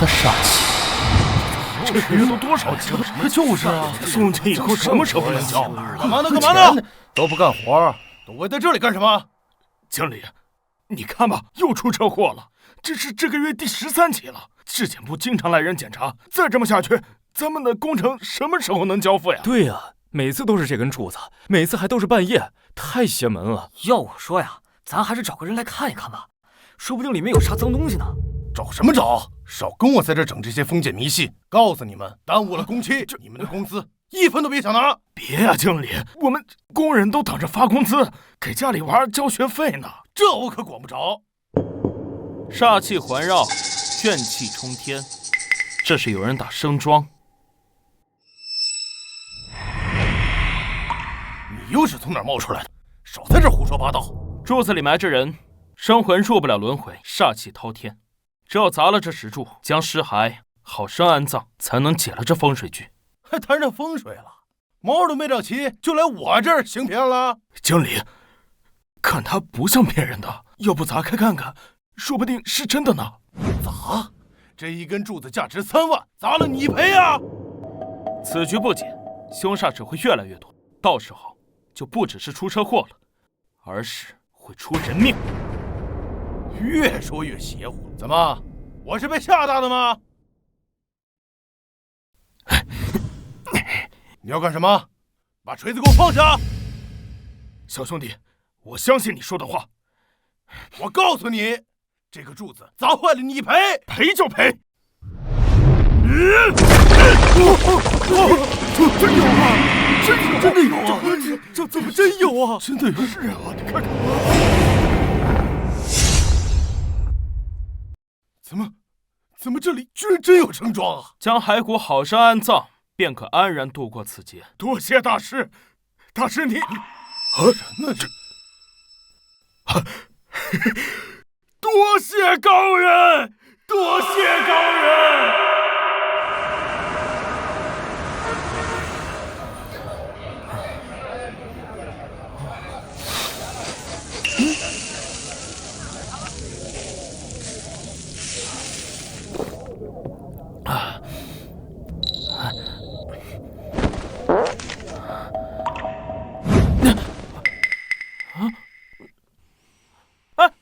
的煞气。这个月都多少集了？就是啊，从今以后什么时候能交？干嘛呢？干嘛呢？都不干活，都围在这里干什么？经理，你看吧，又出车祸了。这是这个月第13起了。质检部经常来人检查，再这么下去，咱们的工程什么时候能交付呀？对呀，每次都是这根柱子，每次还都是半夜，太邪门了。要我说呀，咱还是找个人来看一看吧，说不定里面有啥脏东西呢。找什么找？少跟我在这整这些封建迷信！告诉你们，耽误了工期，你们的工资1分都别想拿！别呀，经理，我们工人都等着发工资，给家里娃交学费呢。这我可管不着。煞气环绕，怨气冲天，这是有人打生桩。你又是从哪儿冒出来的？少在这胡说八道！柱子里埋着人，生魂入不了轮回，煞气滔天。只有砸了这石柱，将尸骸好生安葬，才能解了这风水局。还谈上风水了？毛都没长齐，就来我这儿行骗了？经理，看他不像骗人的，要不砸开看看，说不定是真的呢。砸？这一根柱子价值3万，砸了你赔啊！此局不解，凶煞只会越来越多，到时候就不只是出车祸了，而是会出人命。越说越邪乎，怎么？我是被吓大的吗？你要干什么？把锤子给我放下！小兄弟，我相信你说的话。我告诉你，这个柱子砸坏了你赔，赔就赔。真有啊！真的有啊！这怎么真有啊？真的有！是啊，你看看。怎么这里居然真有生桩啊？将骸骨好生安葬，便可安然度过此劫。多谢大师，大师你那这多谢高人，多谢高人。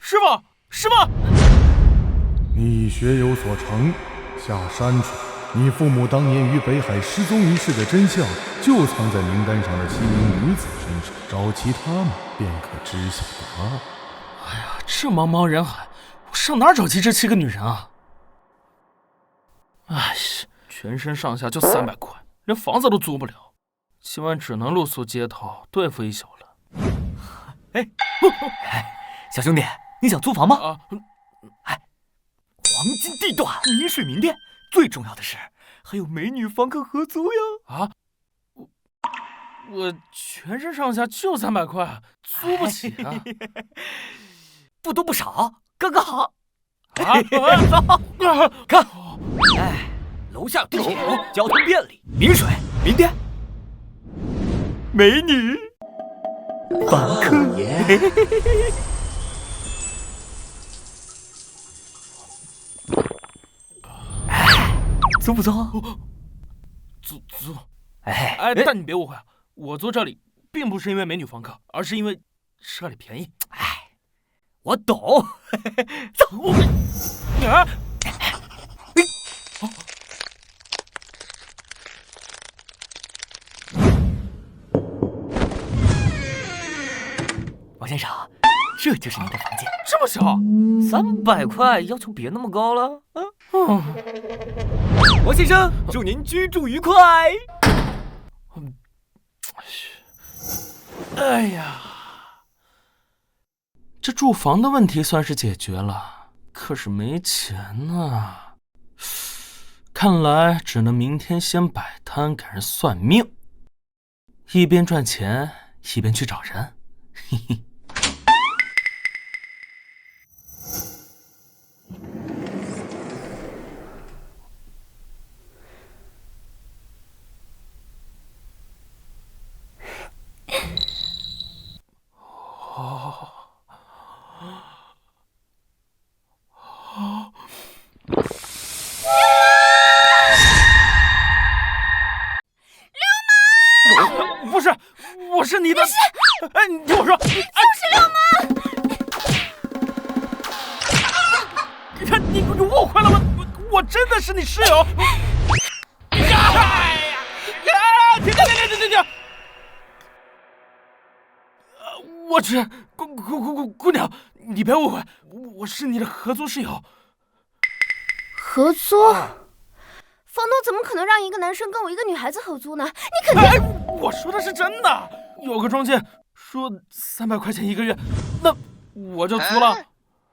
师傅，师傅！你已学有所成，下山去。你父母当年于北海失踪一事的真相，就藏在名单上的7名女子身上，找齐她们，便可知晓答案。哎呀，这茫茫人海，我上哪儿找齐这7个女人啊？哎，全身上下就300块，连房子都租不了，今晚只能露宿街头，对付一宿了。小兄弟，你想租房吗？黄金地段，名水名店，最重要的是还有美女房客合租呀！我全身上下就300块，租不起啊！不多不少，刚刚好。看，楼下有地铁，交通便利，名水名店，美女房客。租不租？租。但你别误会，我租这里并不是因为美女房客，而是因为这里便宜。我懂。走。王先生，这就是您的房间。这么小？300块，要求别那么高了。王先生，祝您居住愉快。哎呀，这住房的问题算是解决了，可是没钱啊。看来只能明天先摆摊给人算命，一边赚钱一边去找人。嘿嘿。是你的。哎，你听我说，就是流氓！你看，你误会了吗？我真的是你室友。停！我去，姑娘，你别误会，我是你的合租室友。合租？房东怎么可能让一个男生跟我一个女孩子合租呢？你肯定……哎，我说的是真的，有个中介说300块钱1个月，那我就租了。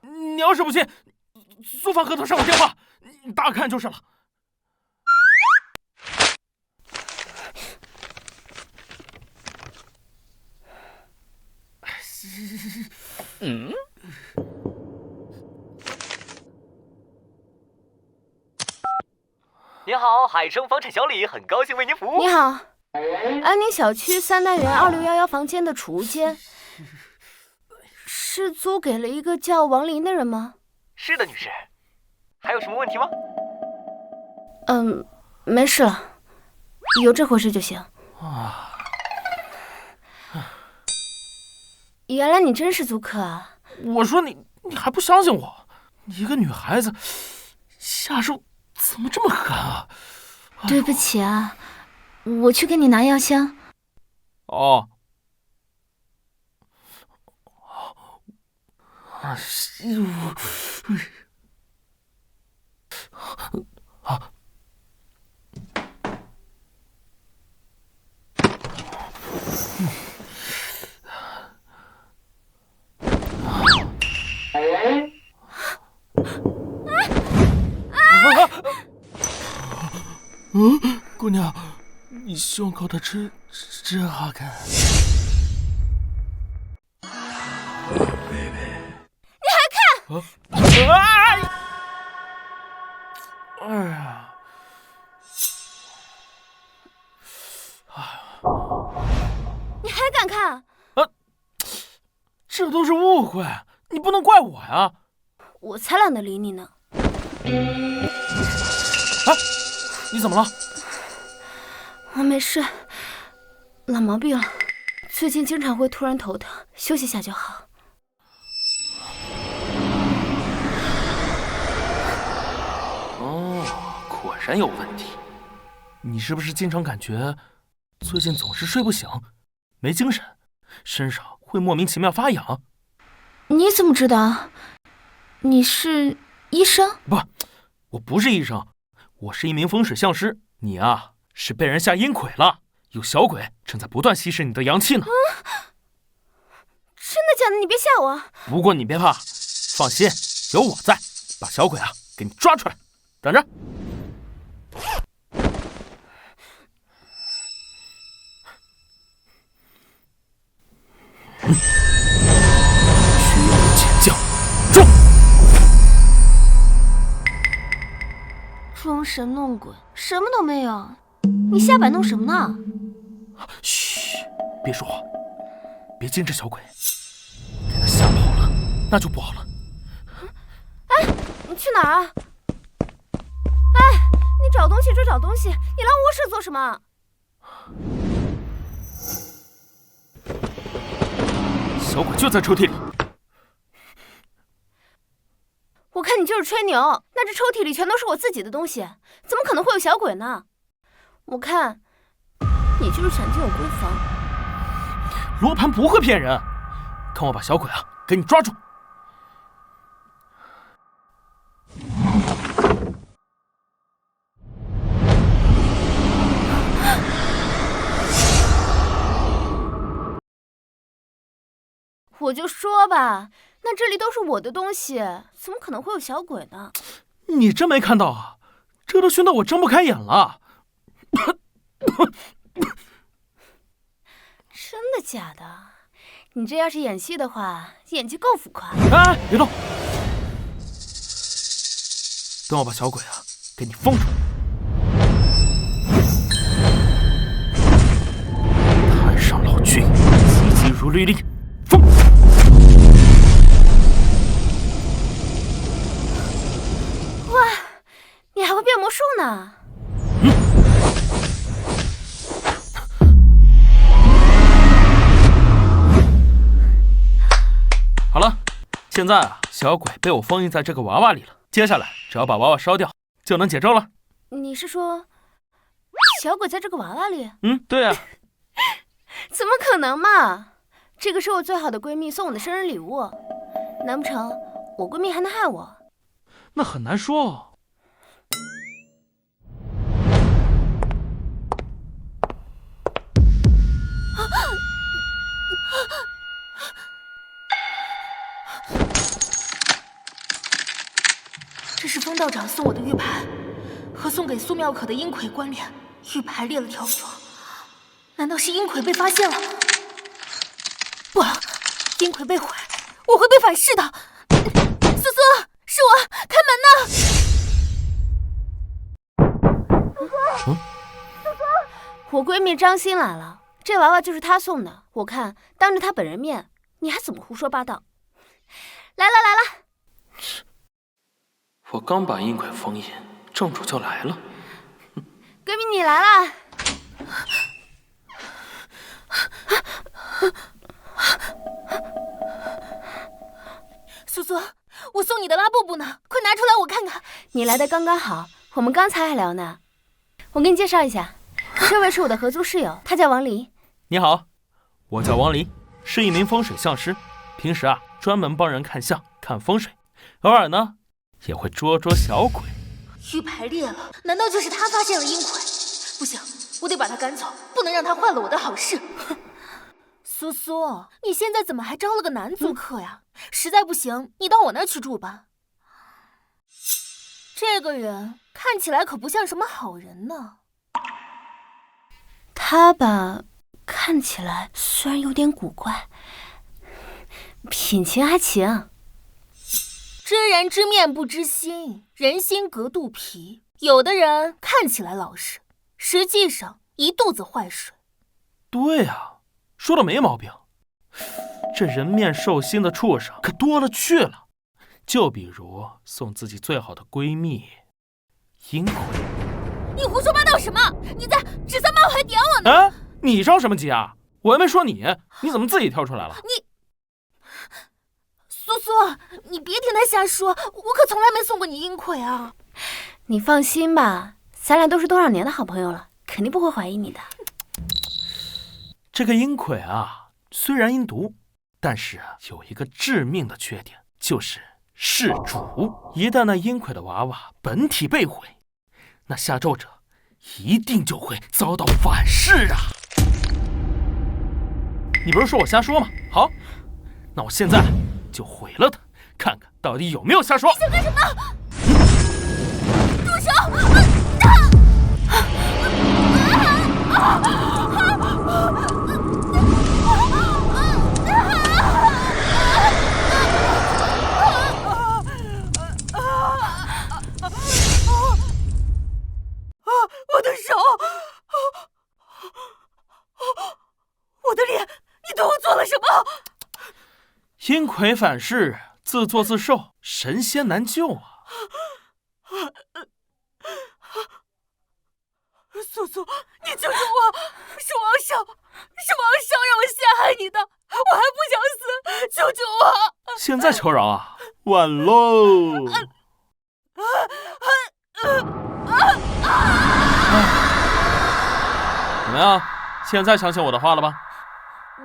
你要是不信，租房合同上有电话，你打看就是了。您好，海生房产小李，很高兴为您服务。你好，安宁小区3单元2611房间的储物间，是租给了一个叫王林的人吗？是的，女士。还有什么问题吗？没事了，有这回事就行。原来你真是租客啊！我说你还不相信我？你一个女孩子，下手怎么这么狠啊？对不起啊，我去给你拿药箱。哦。姑娘，你胸口的痣真好看。你还看？哎呀！你还敢看？这都是误会，你不能怪我呀！我才懒得理你呢。你怎么了？我没事，老毛病了，最近经常会突然头疼，休息下就好。哦，果然有问题。你是不是经常感觉最近总是睡不醒，没精神，身上会莫名其妙发痒？你怎么知道？你是医生？不，我不是医生，我是一名风水相师。你啊，是被人下阴魁了，有小鬼正在不断吸食你的阳气呢。真的假的？你别吓我！不过你别怕，放心，有我在，把小鬼啊给你抓出来。等着。虚有潜将，撞！装神弄鬼，什么都没有。你瞎摆弄什么呢？嘘，别说话，别惊着小鬼，给他吓跑了，那就不好了。哎，你去哪儿啊？哎，你找东西就找东西，你来卧室做什么？小鬼就在抽屉里。我看你就是吹牛，那这抽屉里全都是我自己的东西，怎么可能会有小鬼呢？我看你就是想进我闺房。罗盘不会骗人，看我把小鬼啊给你抓住。我就说吧，那这里都是我的东西，怎么可能会有小鬼呢？你真没看到啊？这都熏得我睁不开眼了。真的假的？你这要是演戏的话，演技够浮夸。哎，别动！等我把小鬼啊给你封住。太上老君，急急如律令，封！哇，你还会变魔术呢！好了，现在啊，小鬼被我封印在这个娃娃里了。接下来只要把娃娃烧掉，就能解咒了。你是说小鬼在这个娃娃里？对啊。怎么可能嘛！这个是我最好的闺蜜送我的生日礼物，难不成我闺蜜还能害我？那很难说哦。这是风道长送我的玉牌，和送给苏妙可的阴魁关联。玉牌裂了条缝，难道是阴魁被发现了？不，阴魁被毁，我会被反噬的。苏苏，是我，开门呐！苏苏，我闺蜜张欣来了，这娃娃就是她送的。我看当着她本人面，你还怎么胡说八道？来了来了。我刚把阴魁封印，正主就来了。闺蜜你来啦！苏苏，我送你的拉布布呢，快拿出来我看看。你来的刚刚好，我们刚才还聊呢。我给你介绍一下，这位是我的合租室友，他叫王黎。你好，我叫王黎，是一名风水相师，平时啊专门帮人看相、看风水，偶尔呢也会捉捉小鬼。玉牌裂了，难道就是他发现了阴魁？不行，我得把他赶走，不能让他坏了我的好事。苏苏，你现在怎么还招了个男租客呀？实在不行，你到我那儿去住吧。这个人看起来可不像什么好人呢。他吧，看起来虽然有点古怪，品行还行。知人知面不知心，人心隔肚皮。有的人看起来老实，实际上一肚子坏水。对啊，说的没毛病。这人面兽心的畜生可多了去了，就比如送自己最好的闺蜜阴魁。你胡说八道什么？你在指桑骂槐点我呢？啊，你着什么急啊？我又没说你，你怎么自己跳出来了？苏苏，你别听他瞎说，我可从来没送过你阴魁啊。你放心吧，咱俩都是多少年的好朋友了，肯定不会怀疑你的。这个阴魁啊，虽然阴毒，但是有一个致命的缺点，就是弑主。一旦那阴魁的娃娃本体被毁，那下咒者一定就会遭到反噬啊！你不是说我瞎说吗？好，那我现在就毁了他，看看到底有没有瞎说。你想干什么？住手！我的手，我的脸，你对我做了什么？阴魁反噬，自作自受，神仙难救啊！苏苏，你救救我！是王少让我陷害你的，我还不想死，救救我！现在求饶啊，晚喽！怎么样？现在相信我的话了吧？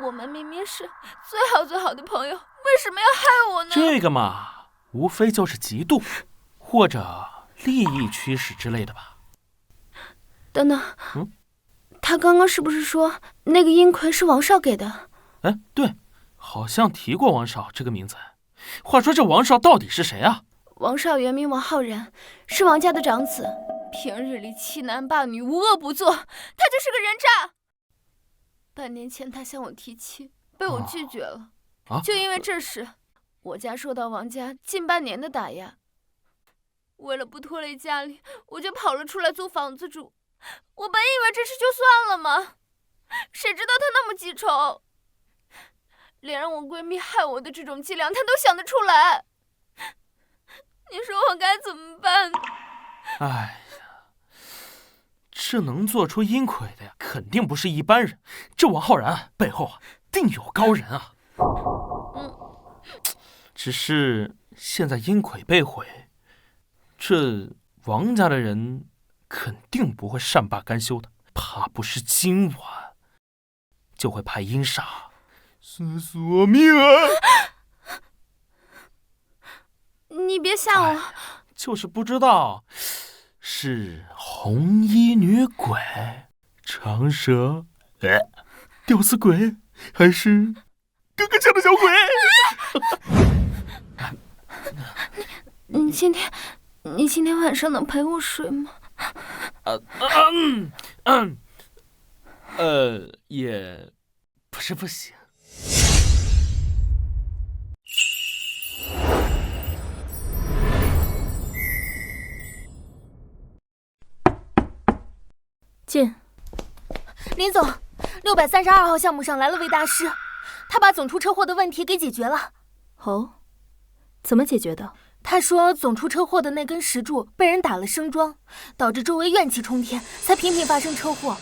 我们明明是最好的朋友，为什么要害我呢？这个嘛，无非就是嫉妒，或者利益驱使之类的吧。等等，他刚刚是不是说那个阴魁是王少给的？哎，对，好像提过王少这个名字。话说这王少到底是谁啊？王少原名王浩然，是王家的长子，平日里欺男霸女，无恶不作，他就是个人渣。半年前他向我提亲，被我拒绝了。就因为这事，我家受到王家近半年的打压。为了不拖累家里，我就跑了出来租房子住。我本以为这事就算了嘛，谁知道他那么记仇，连让我闺蜜害我的这种伎俩他都想得出来。你说我该怎么办？哎呀，这能做出阴魁的呀，肯定不是一般人。这王浩然背后啊，定有高人啊。只是现在阴魁被毁，这王家的人肯定不会善罢甘休的，怕不是今晚就会派阴煞索命啊！你别吓我，就是不知道是红衣女鬼、长蛇、吊死鬼，还是哥哥家的小鬼。你今天晚上能陪我睡吗？也不是不行。进。林总，632号项目上来了位大师，他把总出车祸的问题给解决了。哦，怎么解决的？他说总出车祸的那根石柱被人打了生桩，导致周围怨气冲天，才频频发生车祸。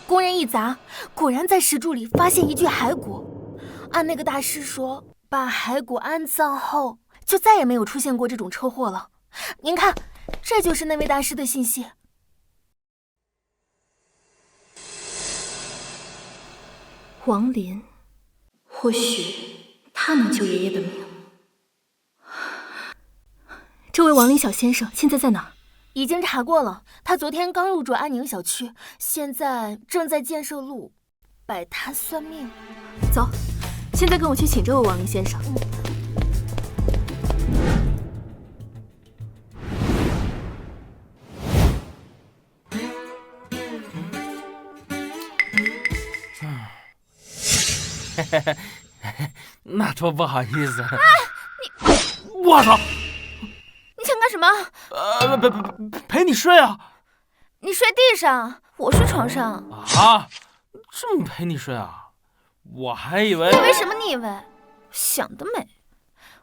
工人一砸，果然在石柱里发现一具骸骨。按那个大师说，把骸骨安葬后，就再也没有出现过这种车祸了。您看，这就是那位大师的信息。王林，或许他能救爷爷的命。这位王林小先生现在在哪儿？已经查过了，他昨天刚入住安宁小区，现在正在建设路摆摊算命。走，现在跟我去请这位王林先生。那多不好意思。你，我操！你想干什么？陪你睡啊！你睡地上，我睡床上。啊，这么陪你睡啊？我还以为……你以为什么？你以为？想得美！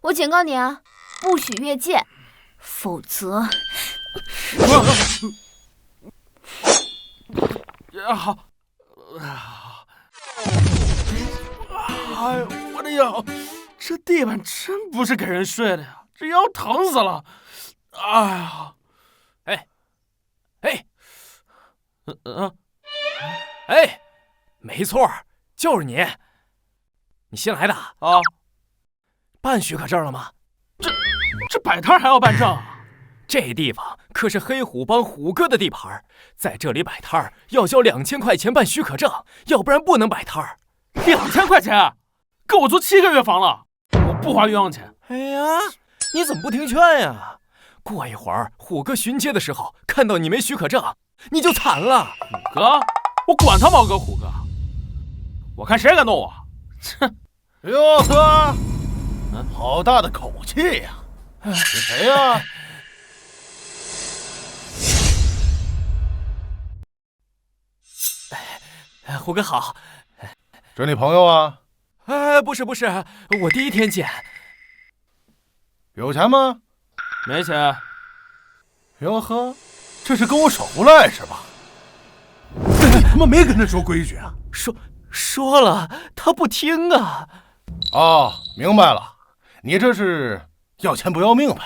我警告你啊，不许越界，否则……好。哎呦，我的腰！这地板真不是给人睡的呀，这腰疼死了！哎呀，没错，就是你，你新来的啊？办许可证了吗？这摆摊还要办证啊？这地方可是黑虎帮虎哥的地盘，在这里摆摊要交2000块钱办许可证，要不然不能摆摊。2000块钱，够我租7个月房了，我不花冤枉钱。哎呀，你怎么不听劝呀？过一会儿虎哥巡街的时候看到你没许可证，你就惨了。虎哥，我管他毛哥虎哥，我看谁敢动我！哼！哟呵，好大的口气呀！是谁呀？虎哥好。这你朋友啊？不是，我第一天见。有钱吗？没钱。哟呵，这是跟我耍无赖是吧？你他妈没跟他说规矩啊？说了，他不听啊。哦，明白了，你这是要钱不要命呗？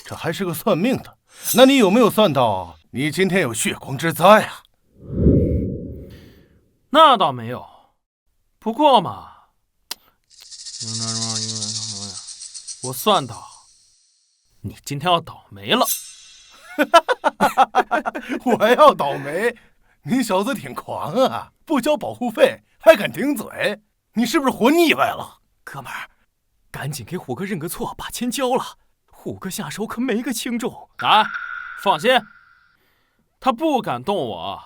这还是个算命的，那你有没有算到你今天有血光之灾啊？那倒没有，不过嘛，我算到你今天要倒霉了。我要倒霉？你小子挺狂啊！不交保护费还敢顶嘴，你是不是活腻歪了？哥们儿，赶紧给虎哥认个错，把钱交了。虎哥下手可没个轻重啊！放心，他不敢动我。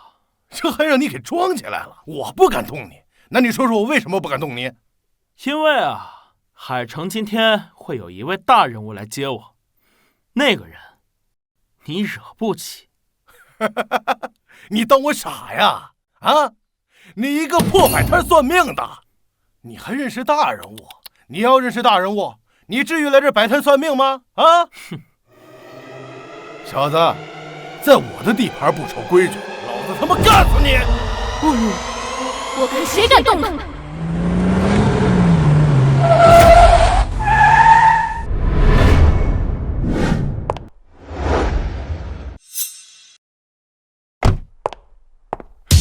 这还让你给装起来了！我不敢动你，那你说说我为什么不敢动你？因为啊，海城今天会有一位大人物来接我，那个人你惹不起。你当我傻呀？啊！你一个破摆摊算命的，你还认识大人物？你要认识大人物，你至于来这摆摊算命吗？啊！小子，在我的地盘不守规矩，老子他妈干死你！我看谁敢动他！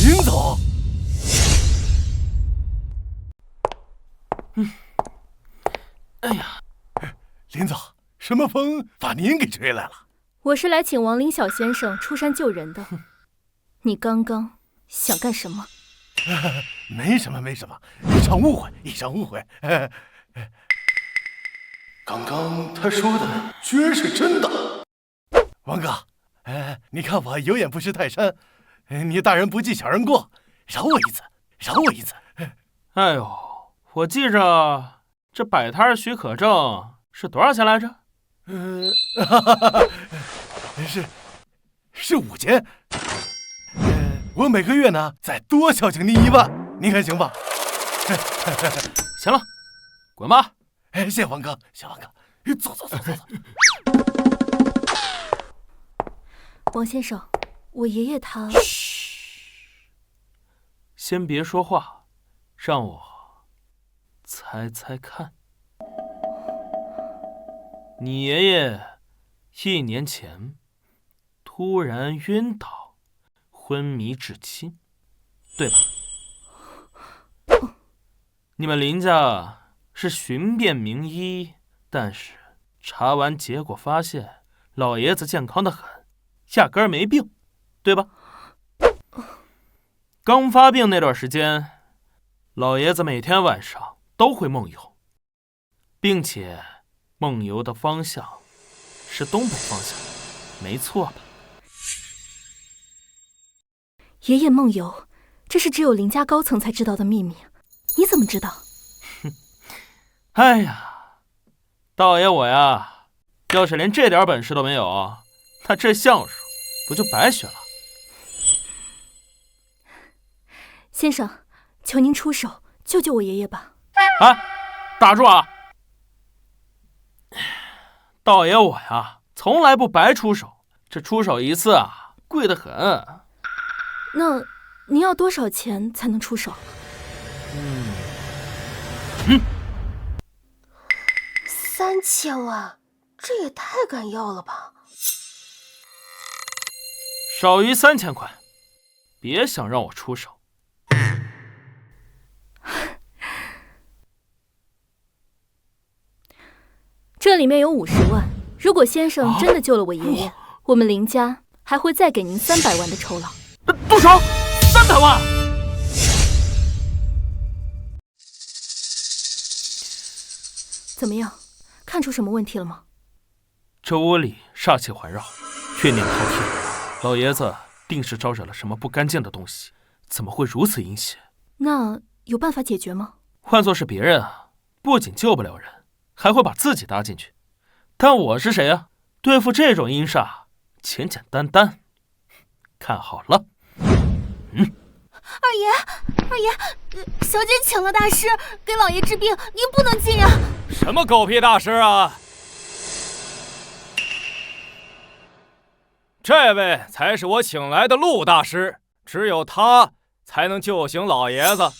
林总，哎呀，林总，什么风把您给吹来了？我是来请王林小先生出山救人的。你刚刚想干什么？没什么，没什么，一场误会，一场误会。刚刚他说的居然是真的。王哥，你看我有眼不识泰山，你大人不计小人过，饶我一次，饶我一次。哎呦，我记着这摆摊许可证是多少钱来着？是5千。我每个月呢再多孝敬您1万，您看行吧？行了，滚吧！谢王哥，谢王哥，走。王先生，我爷爷他……先别说话，让我猜猜看。你爷爷1年前突然晕倒，昏迷至今，对吧？你们林家是寻遍名医，但是查完结果发现老爷子健康得很，压根儿没病，对吧？刚发病那段时间，老爷子每天晚上都会梦游，并且梦游的方向是东北方向，没错吧？爷爷梦游，这是只有林家高层才知道的秘密，你怎么知道？哎呀，道爷我呀，要是连这点本事都没有，那这相术不就白学了？先生，求您出手救救我爷爷吧！哎，打住啊！道爷我呀，从来不白出手，这出手一次啊，贵得很。那您要多少钱才能出手？3000万，这也太敢要了吧！少于3000块，别想让我出手。这里面有50万，如果先生真的救了我爷爷，我们林家还会再给您300万的酬劳。多少？300万！怎么样？看出什么问题了吗？这屋里煞气环绕，怨念滔天，老爷子定是招惹了什么不干净的东西，怎么会如此阴险？那有办法解决吗？换作是别人啊，不仅救不了人，还会把自己搭进去。但我是谁啊？对付这种阴煞，简简单单。看好了。二爷，小姐请了大师给老爷治病，您不能进呀！什么狗屁大师啊！这位才是我请来的陆大师，只有他才能救醒老爷子。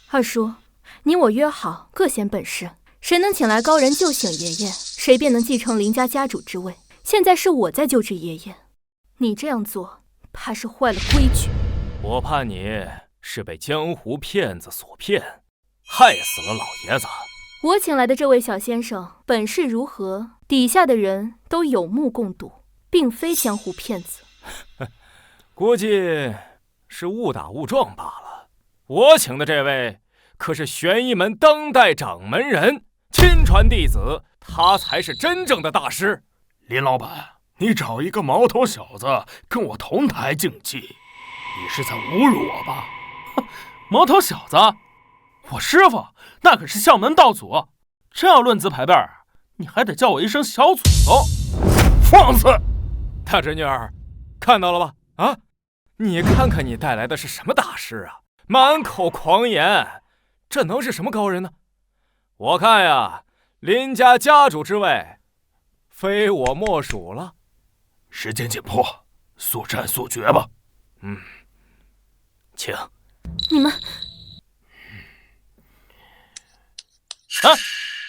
二叔，你我约好，各显本事，谁能请来高人救醒爷爷，谁便能继承林家家主之位。现在是我在救治爷爷，你这样做，怕是坏了规矩。我怕你是被江湖骗子所骗，害死了老爷子。我请来的这位小先生本事如何，底下的人都有目共睹，并非江湖骗子。估计是误打误撞罢了。我请的这位可是玄一门当代掌门人，亲传弟子，他才是真正的大师。林老板，你找一个毛头小子跟我同台竞技，你是在侮辱我吧？毛头小子，我师傅那可是校门道祖，真要论资排辈，你还得叫我一声小祖宗。放肆！大侄女儿，看到了吧？啊，你看看你带来的是什么大师啊？满口狂言，这能是什么高人呢？我看呀，林家家主之位，非我莫属了。时间紧迫，速战速决吧。请。你们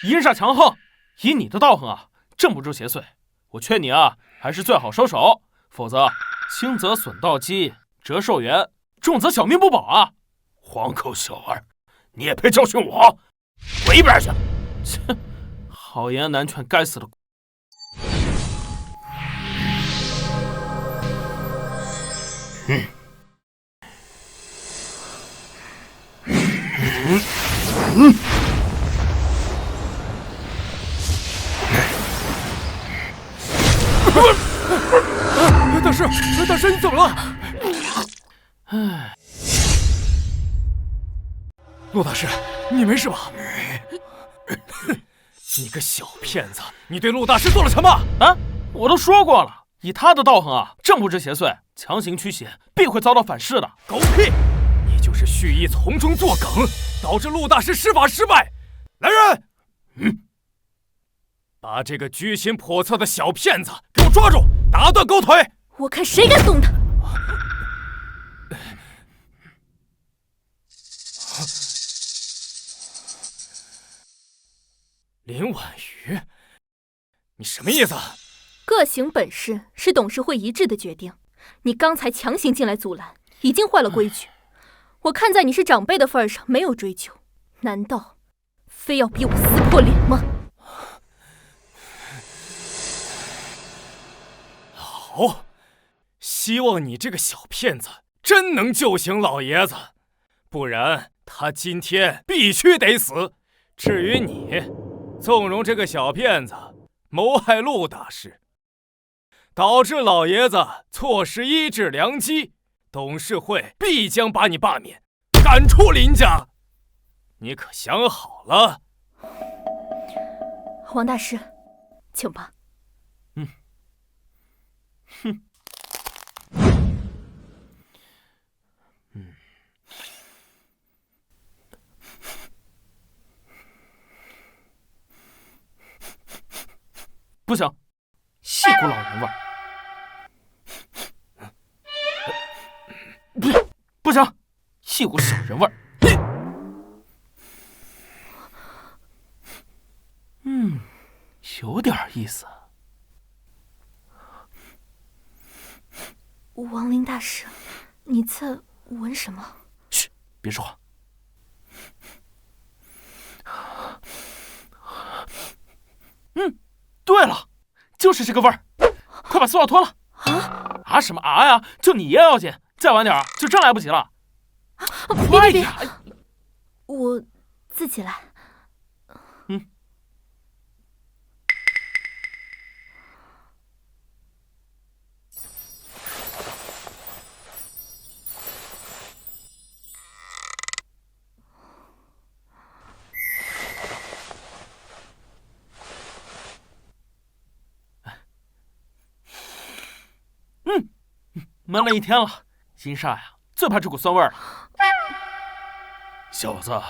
阴煞强横，以你的道行啊，镇不住邪祟。我劝你啊，还是最好收手，否则轻则损道基，折寿元，重则小命不保啊！黄口小儿，你也配教训我？滚一边去！切，好言难劝，该死的！大师，你怎么了？陆大师，你没事吧？你个小骗子，你对陆大师做了什么？啊！我都说过了，以他的道行啊，镇不住邪祟，强行驱邪必会遭到反噬的。狗屁！你就是蓄意从中作梗，导致陆大师施法失败。来人！把这个居心叵测的小骗子给我抓住，打断狗腿！我看谁敢动他！林婉瑜，你什么意思？各行本事是董事会一致的决定，你刚才强行进来阻拦，已经坏了规矩。我看在你是长辈的份上，没有追究，难道非要逼我撕破脸吗？好，希望你这个小骗子真能救醒老爷子，不然他今天必须得死。至于你，纵容这个小骗子谋害陆大师，导致老爷子错失医治良机，董事会必将把你罢免，赶出林家。你可想好了？王大师，请吧。不行，戏骨老人味儿。不行，戏骨小人味儿。有点意思。王林大师，你在闻什么？嘘，别说话。对了，就是这个味儿，快把丝袜脱了。啊什么啊呀？就你也要紧，再晚点就真来不及了。快点！我自己来。闷了一天了，金煞呀，最怕这股酸味了。小子，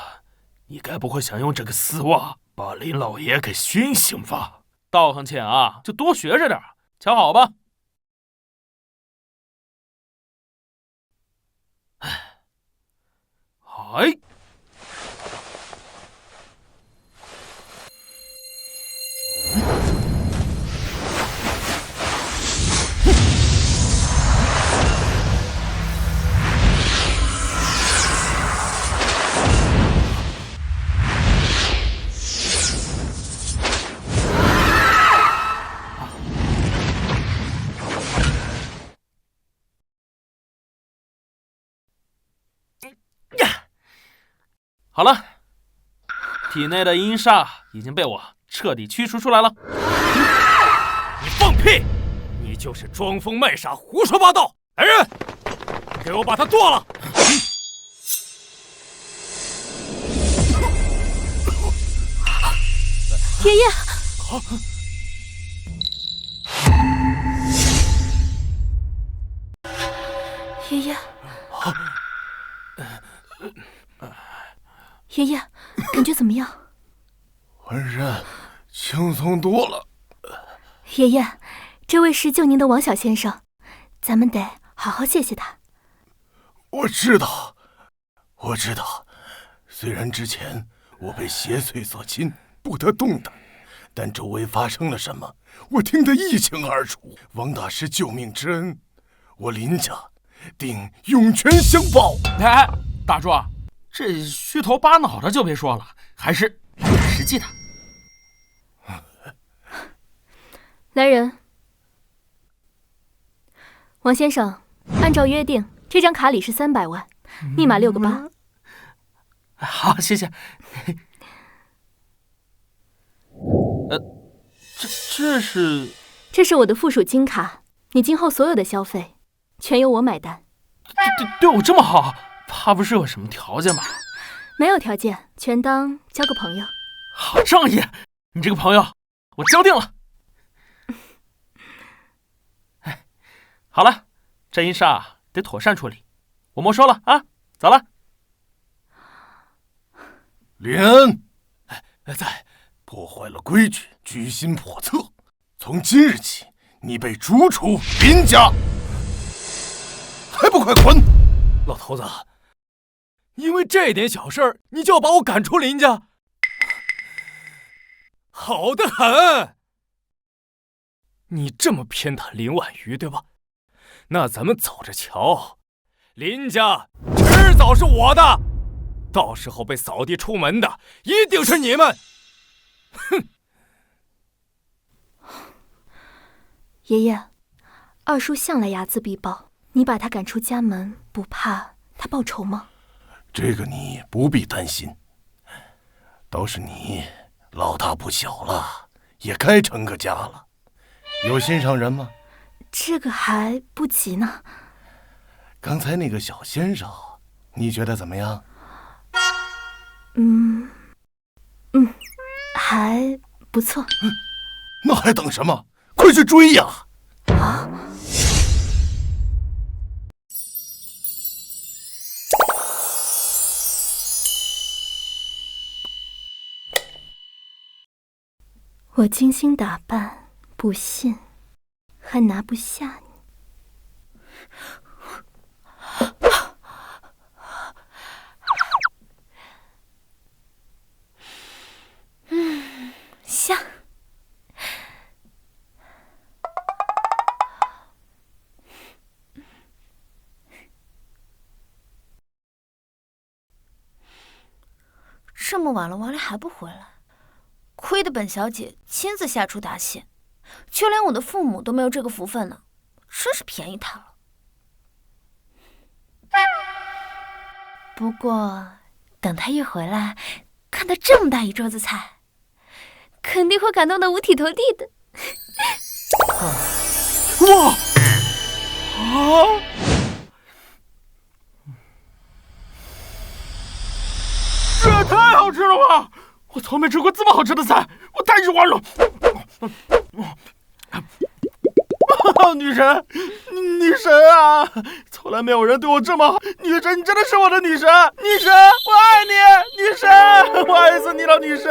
你该不会想用这个丝袜把林老爷给熏醒吧？道行浅啊，就多学着点，瞧好吧。哎，好了，体内的阴煞已经被我彻底驱除出来了。你放屁！你就是装疯卖傻、胡说八道！来人，给我把他剁了！爷爷，爷爷，爷爷，感觉怎么样？浑身轻松多了。爷爷，这位是救您的王小先生，咱们得好好谢谢他。我知道。虽然之前我被邪祟所侵，不得动弹。但周围发生了什么，我听得一清二楚。王大师救命之恩，我林家定涌泉相报。哎，大柱，这虚头巴脑的就别说了，还是来点实际的。来人，王先生，按照约定，这张卡里是300万，密码6个8。好，谢谢。这是我的附属金卡，你今后所有的消费全由我买单。对我这么好，怕不是有什么条件吧？没有条件，全当交个朋友。好仗义，你这个朋友，我交定了。哎，好了，这一煞得妥善处理，我没收了啊，走了。林恩，在破坏了规矩，居心叵测。从今日起，你被逐出林家，还不快滚！老头子，因为这点小事儿，你就要把我赶出林家？好得很！你这么偏袒林婉瑜，对吧？那咱们走着瞧，林家迟早是我的，到时候被扫地出门的一定是你们！哼！爷爷，二叔向来睚眦必报，你把他赶出家门，不怕他报仇吗？这个你不必担心，倒是你老大不小了，也该成个家了。有心上人吗？这个还不急呢。刚才那个小先生，你觉得怎么样？还不错。那还等什么？快去追呀！啊！我精心打扮，不信还拿不下你。像。这么晚了，王林还不回来，亏得本小姐亲自下厨答谢，就连我的父母都没有这个福分呢，真是便宜他了。不过等他一回来，看到这么大一桌子菜，肯定会感动得五体投地的。哇！啊！这也太好吃了吧！我从没吃过这么好吃的菜，我太喜欢了。女神，女神啊！从来没有人对我这么好，女神，你真的是我的女神！女神，我爱你！女神，我爱死你了，女神！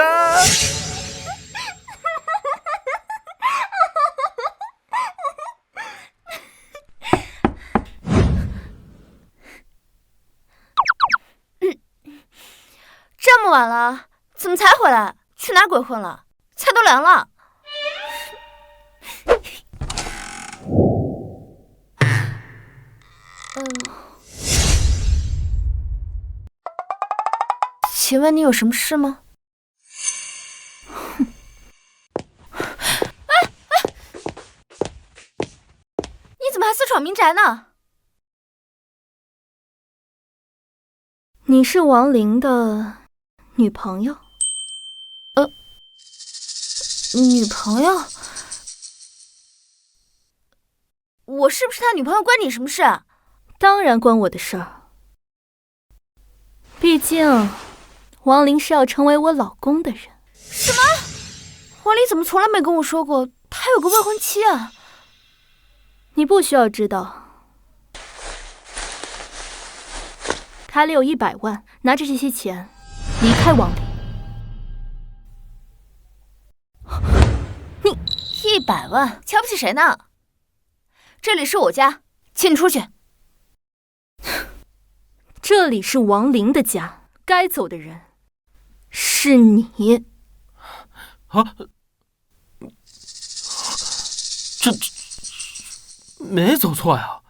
这么晚了，怎么才回来？去哪鬼混了？菜都凉了。请问你有什么事吗？你怎么还私闯民宅呢？你是王林的女朋友？女朋友？我是不是他女朋友关你什么事？当然关我的事儿。毕竟，王林是要成为我老公的人。什么？王林怎么从来没跟我说过他有个未婚妻啊？你不需要知道。卡里有100万，拿着这些钱离开王林。你100万，瞧不起谁呢？这里是我家，请你出去。这里是王林的家，该走的人是是你。啊？这没走错呀。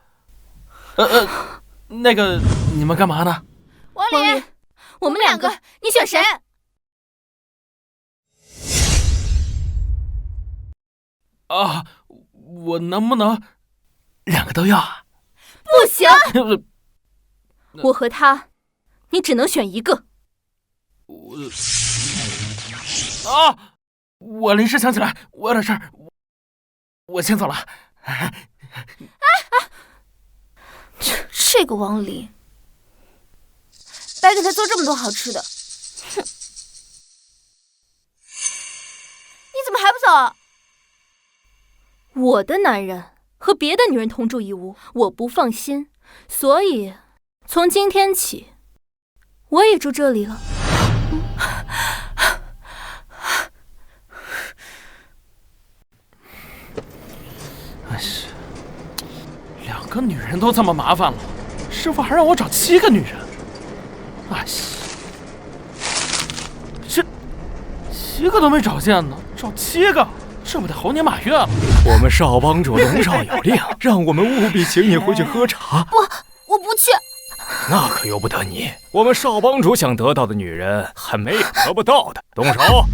那个，你们干嘛呢？王林，我们两个，你选谁？啊，我能不能两个都要啊？不行，我和他，你只能选一个。我临时想起来，我有点事儿，我先走了。这个王林，白给他做这么多好吃的，哼！你怎么还不走？我的男人和别的女人同住一屋，我不放心，所以从今天起，我也住这里了。哎是，两个女人都这么麻烦了，师傅还让我找7个女人。哎西，这7个都没找见呢，找7个。这不得猴年马月了！我们少帮主龙少有令，让我们务必请你回去喝茶。不，我不去。那可由不得你。我们少帮主想得到的女人，还没有得不到的。动手！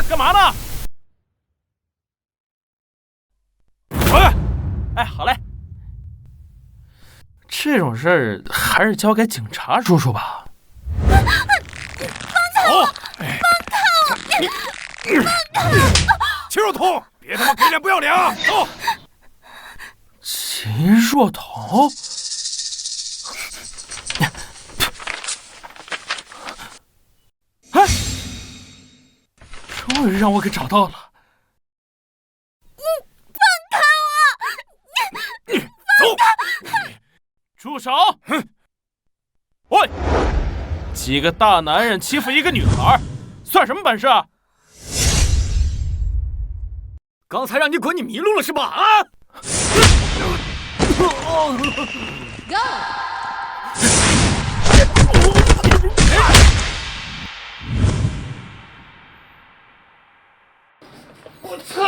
干嘛呢？哎，好嘞。这种事儿还是交给警察叔叔吧。秦若彤，别他妈给脸不要脸啊！走。秦若彤，哎，终于让我给找到了。放开我！走！住手！哼！喂，几个大男人欺负一个女孩，算什么本事啊？刚才让你滚，你迷路了是吧？啊！我操！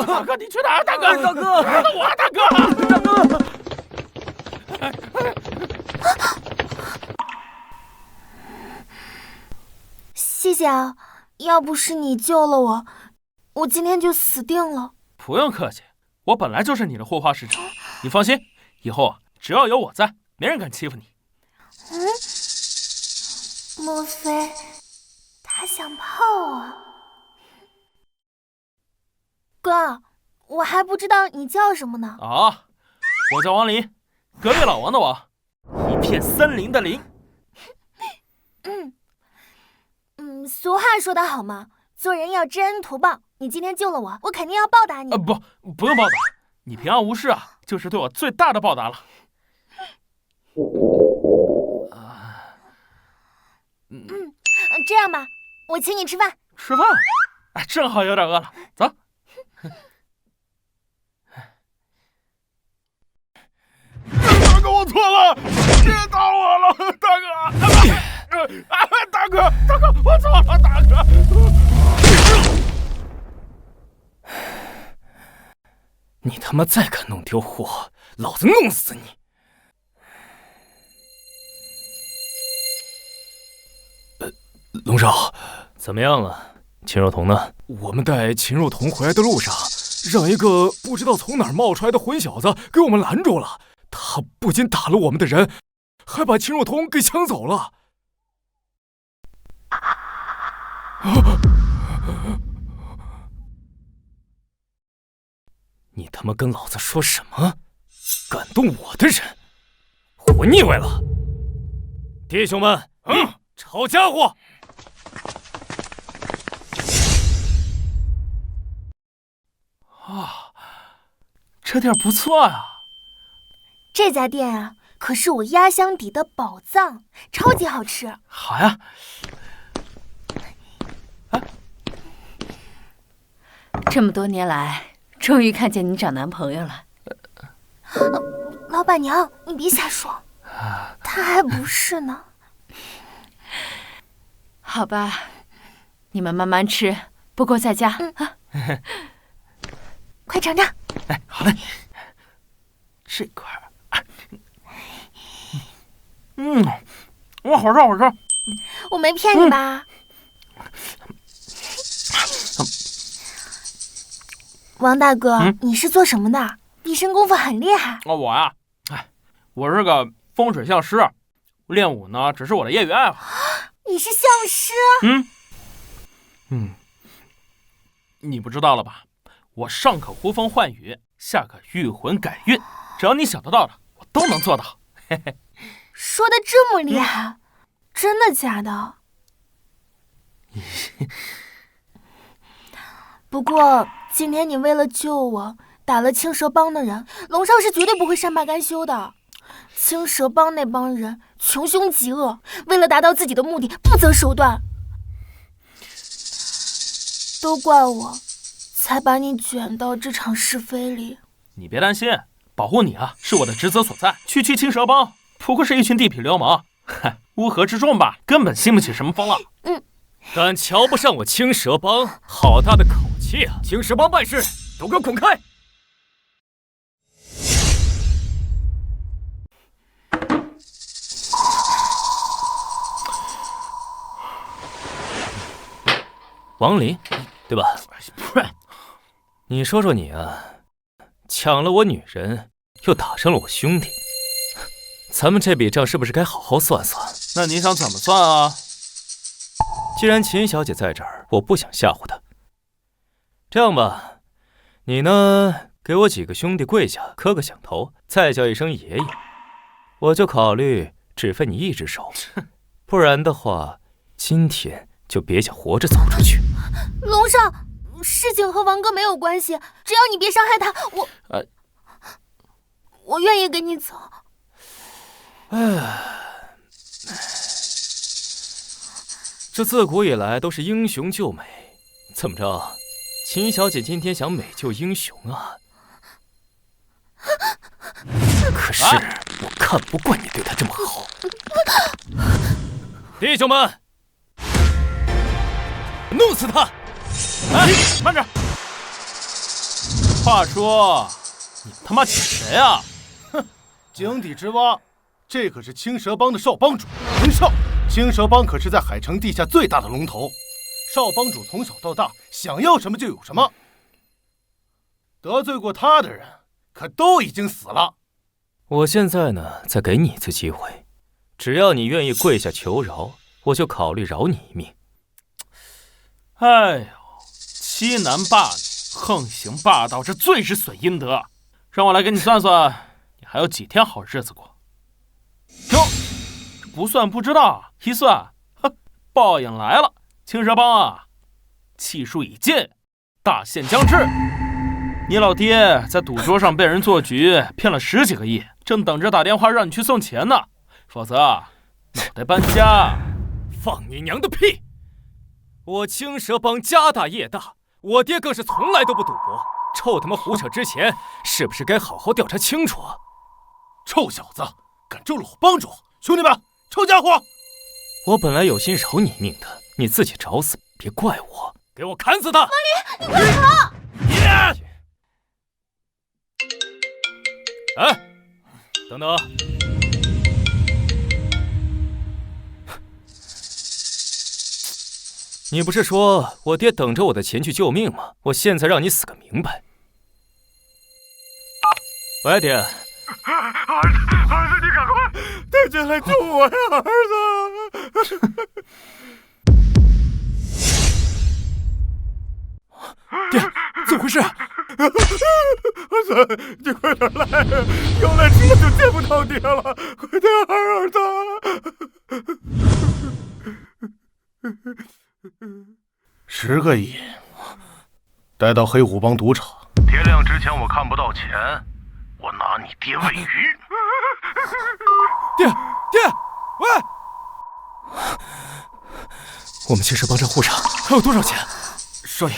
大哥，你去哪儿？大哥，大哥，我大哥，大哥。谢谢啊，要不是你救了我，我今天就死定了。不用客气，我本来就是你的护花使者，你放心，以后啊，只要有我在，没人敢欺负你。莫非他想泡我？哥，我还不知道你叫什么呢。啊，我叫王林，隔壁老王的王，一片森林的林。俗话说得好嘛，做人要知恩图报。你今天救了我，我肯定要报答你。不用报答，你平安无事啊，就是对我最大的报答了。这样吧，我请你吃饭。吃饭？哎，正好有点饿了，走。大哥，我错了，别打我了，大哥，大哥，我错了，大哥。你他妈再敢弄丢货，老子弄死你！龙少，怎么样了？秦若彤呢？我们带秦若彤回来的路上，让一个不知道从哪儿冒出来的混小子给我们拦住了。他不仅打了我们的人，还把秦若彤给抢走了。你他妈跟老子说什么？敢动我的人，活腻歪了！弟兄们，抄家伙！这店不错啊。这家店啊，可是我压箱底的宝藏，超级好吃。好呀。这么多年来，终于看见你找男朋友了。老板娘，你别瞎说，他还不是呢。好吧，你们慢慢吃，不过在家啊。快尝尝。哎，好嘞。这块儿，哇，好吃好吃。我没骗你吧？王大哥，你是做什么的？一身功夫很厉害。我呀，我是个风水相师，练武呢只是我的业余爱好。你是相师？你不知道了吧？我上可呼风唤雨，下可御魂改运，只要你想得到的，我都能做到。嘿嘿，说的这么厉害，真的假的？不过今天你为了救我，打了青蛇帮的人，龙少是绝对不会善罢甘休的。青蛇帮那帮人穷凶极恶，为了达到自己的目的，不择手段。都怪我，才把你卷到这场是非里。你别担心，保护你啊，是我的职责所在。区区青蛇帮，不过是一群地痞流氓，乌合之众吧，根本兴不起什么风浪。敢瞧不上我青蛇帮，好大的口气啊！青蛇帮办事，都给我滚开！王林，对吧？你说说你啊，抢了我女人，又打伤了我兄弟，咱们这笔账是不是该好好算算？那你想怎么算啊？既然秦小姐在这儿，我不想吓唬她。这样吧，你呢，给我几个兄弟跪下，磕个响头，再叫一声爷爷，我就考虑只分你一只手。不然的话，今天就别想活着走出去。龙少，事情和王哥没有关系，只要你别伤害他，我愿意跟你走。这自古以来都是英雄救美，怎么着？秦小姐今天想美救英雄啊？可是我看不惯你对她这么好。弟兄们，弄死他！哎，慢着！话说，你他妈请谁啊？哼，井底之蛙，这可是青蛇帮的少帮主龙少。青蛇帮可是在海城地下最大的龙头，少帮主从小到大想要什么就有什么。得罪过他的人，可都已经死了。我现在呢，再给你一次机会，只要你愿意跪下求饶，我就考虑饶你一命。哎呦，欺男霸女，横行霸道，这最是损阴德。让我来给你算算，你还有几天好日子过？哟，这不算不知道，一算，哼，报应来了！青蛇帮啊，气数已尽，大限将至。你老爹在赌桌上被人做局，骗了10几个亿，正等着打电话让你去送钱呢。否则，脑袋搬家。放你娘的屁！我青蛇帮家大业大，我爹更是从来都不赌博。臭他妈胡扯之前，是不是该好好调查清楚啊？臭小子，敢咒了我帮主！兄弟们，臭家伙！我本来有心饶你一命的，你自己找死，别怪我！给我砍死他！王林，你快跑！哎，等等！你不是说我爹等着我的钱去救命吗？我现在让你死个明白！喂，爹。儿子，你赶快带进来救我呀，儿子！爹，怎么回事？儿子，你快点来，要来迟了就见不到爹了，快点，儿子！10个亿，带到黑虎帮赌场，天亮之前我看不到钱，我拿你爹喂鱼。爹，喂！我们青蛇帮账户上还有多少钱？少爷，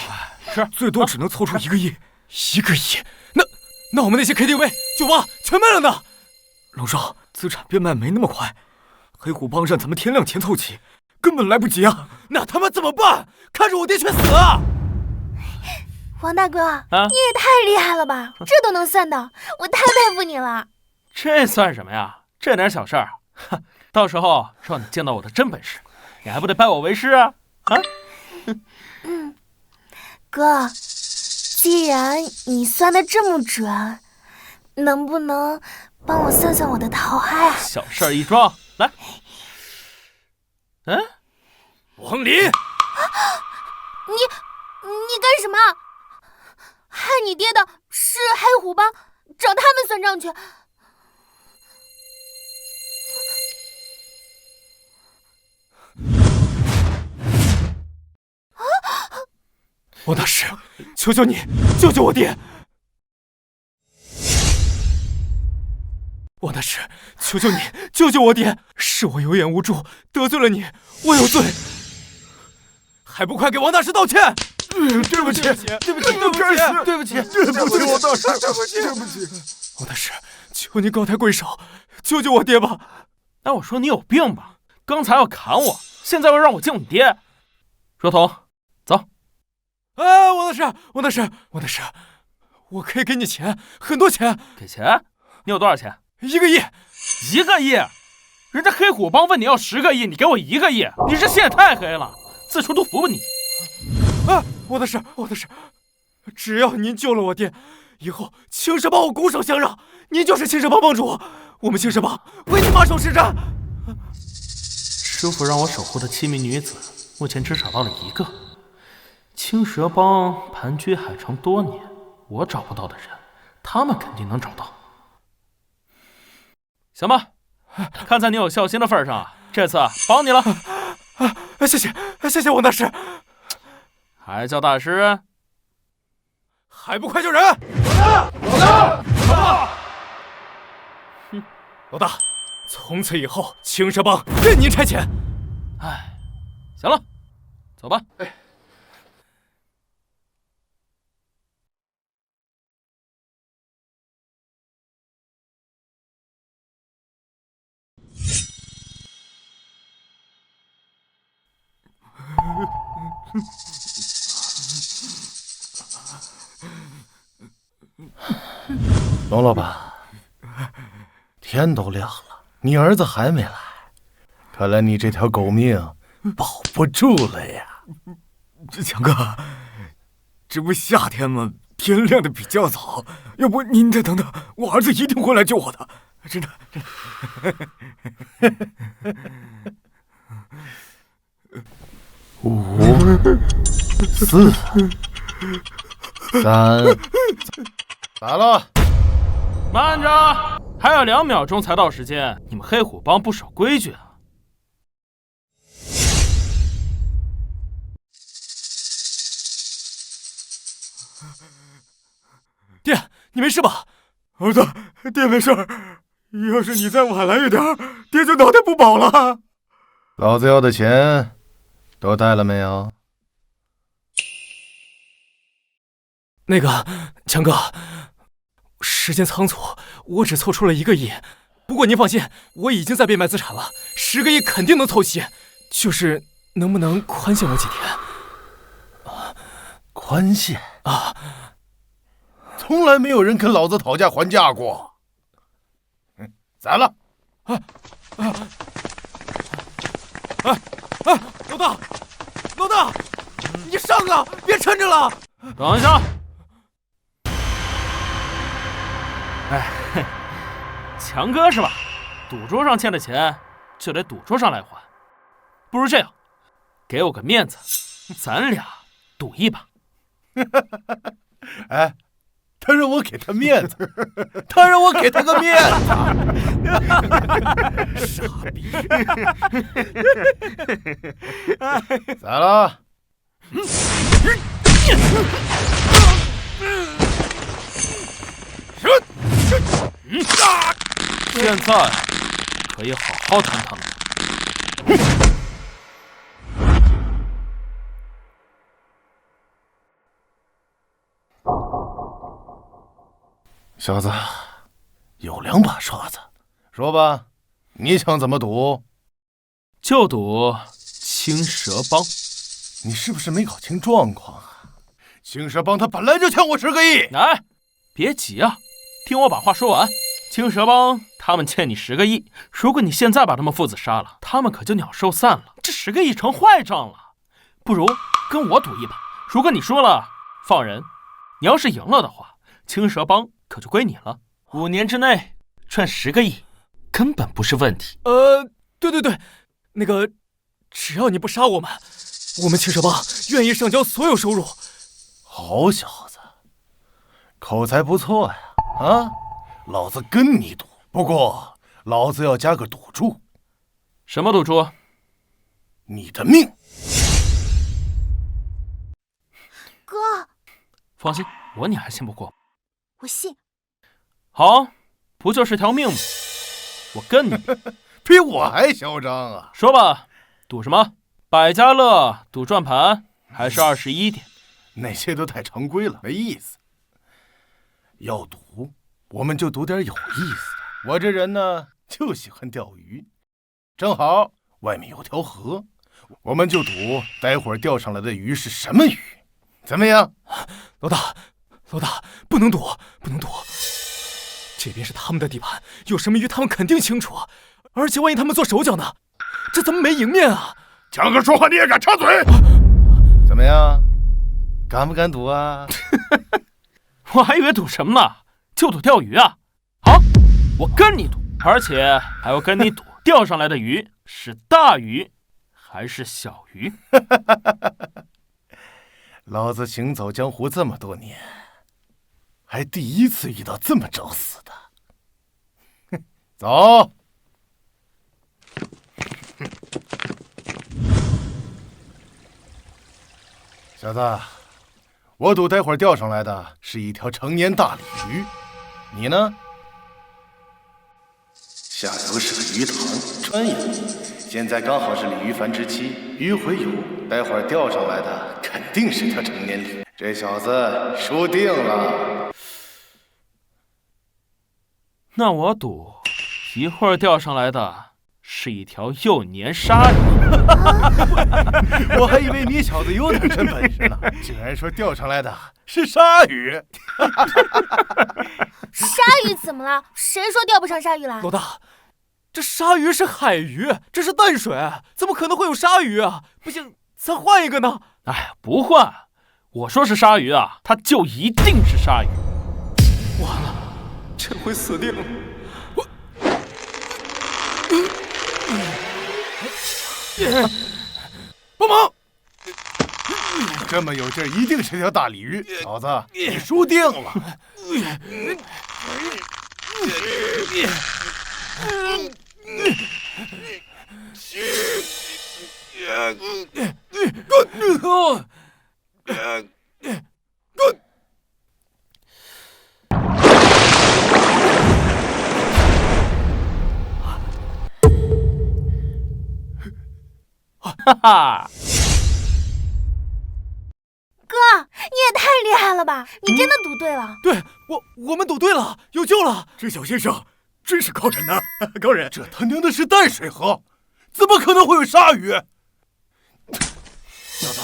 是最多只能凑出1个亿。1个亿？那我们那些 KTV、酒吧全卖了呢？龙少，资产变卖没那么快，黑虎帮让咱们天亮前凑齐，根本来不及啊！那他妈怎么办？看着我爹去死啊！王大哥，你也太厉害了吧，这都能算到，我太佩服你了。这算什么呀？这点小事儿，到时候让你见到我的真本事，你还不得拜我为师啊？哥，既然你算得这么准，能不能帮我算算我的桃花呀？小事儿一桩，来。王林，你干什么？害你爹的是黑虎帮，找他们算账去。王大师，求求你救救我爹！王大师，求求你救救我爹！是我有眼无珠，得罪了你，我有罪，还不快给王大师道歉！对不起，王大师，对不起。王大师，求你高抬贵手，救救我爹吧！那我说你有病吧？刚才要砍我，现在又让我救你爹。若彤，走。哎，王大师，我可以给你钱，很多钱。给钱？你有多少钱？1个亿。1个亿？人家黑虎帮问你要10个亿，你给我1个亿，你这心也太黑了，自求多福吧你。王大师，只要您救了我爹，以后青蛇帮我拱手相让，您就是青蛇帮帮主，我们青蛇帮为您马首是瞻。师傅让我守护的7名女子，目前只找到了1个。青蛇帮盘踞海城多年，我找不到的人，他们肯定能找到。行吧，看在你有孝心的份上，这次帮你了。谢谢王大师。还叫大师？还不快救人！老大，从此以后青蛇帮任您差遣。行了，走吧。龙老板，天都亮了，你儿子还没来，看来你这条狗命保不住了呀。强哥，这不夏天吗？天亮的比较早，要不您再等等，我儿子一定会来救我的，真的。5、4、3，来了！慢着，还有2秒钟才到时间，你们黑虎帮不守规矩啊！爹，你没事吧？儿子，爹没事。要是你再晚来一点，爹就脑袋不保了。老子要的钱都带了没有？那个强哥，时间仓促，我只凑出了1个亿。不过您放心，我已经在变卖资产了，10个亿肯定能凑齐。就是能不能宽限我几天？宽限啊！从来没有人跟老子讨价还价过。宰了！老大，你上啊！别抻着了。等一下。强哥是吧？赌桌上欠的钱就得赌桌上来还。不如这样，给我个面子，咱俩赌一把。哎，他让我给他面子，他让我给他个面子，傻逼！宰了！现在可以好好谈谈了。小子，有2把刷子，说吧，你想怎么赌？就赌青蛇帮。你是不是没搞清状况啊？青蛇帮他本来就欠我10个亿。哎，别急啊，听我把话说完。青蛇帮他们欠你10个亿，如果你现在把他们父子杀了，他们可就鸟兽散了，这10个亿成坏账了。不如跟我赌一把，如果你输了放人，你要是赢了的话，青蛇帮可就归你了。5年之内赚10个亿，根本不是问题。对，那个，只要你不杀我们青蛇帮愿意上交所有收入。好小子，口才不错呀！啊，老子跟你赌，不过老子要加个赌注。什么赌注？你的命。哥，放心，我你还信不过。我信。好，不就是条命吗？我跟你比我还嚣张啊！说吧，赌什么？百家乐、赌转盘，还是21点？那些都太常规了，没意思。要赌，我们就赌点有意思的。我这人呢，就喜欢钓鱼。正好外面有条河，我们就赌待会儿钓上来的鱼是什么鱼，怎么样？老大，不能赌！这边是他们的地盘，有什么鱼他们肯定清楚，而且万一他们做手脚呢？这咱们没赢面啊！强哥说话你也敢插嘴？怎么样？敢不敢赌啊？我还以为赌什么呢，就赌钓鱼啊！好，我跟你赌，而且还要跟你赌钓上来的鱼是大鱼还是小鱼。老子行走江湖这么多年，还第一次遇到这么找死的。走。小子，我赌待会儿钓上来的是一条成年大鲤鱼，你呢？下游是个鱼塘，川游，现在刚好是鲤鱼繁殖期，鱼洄游，待会儿钓上来的肯定是条成年鲤鱼。这小子输定了。那我赌一会儿钓上来的是一条幼年鲨鱼。我还以为你小子有点真本事呢，竟然说钓上来的是鲨鱼。鲨鱼怎么了？谁说钓不上鲨鱼来？老大，这鲨鱼是海鱼，这是淡水，怎么可能会有鲨鱼啊？不行，咱换一个呢。哎，不换，我说是鲨鱼啊，它就一定是鲨鱼。完了，这回死定了。帮忙！这么有劲儿，一定是条大鲤鱼。小子，你输定了。哈哈！哥，你也太厉害了吧！你真的赌对了。对，我们赌对了，有救了！这小先生真是高人呐，高人！这他娘的是淡水河，怎么可能会有鲨鱼？小子，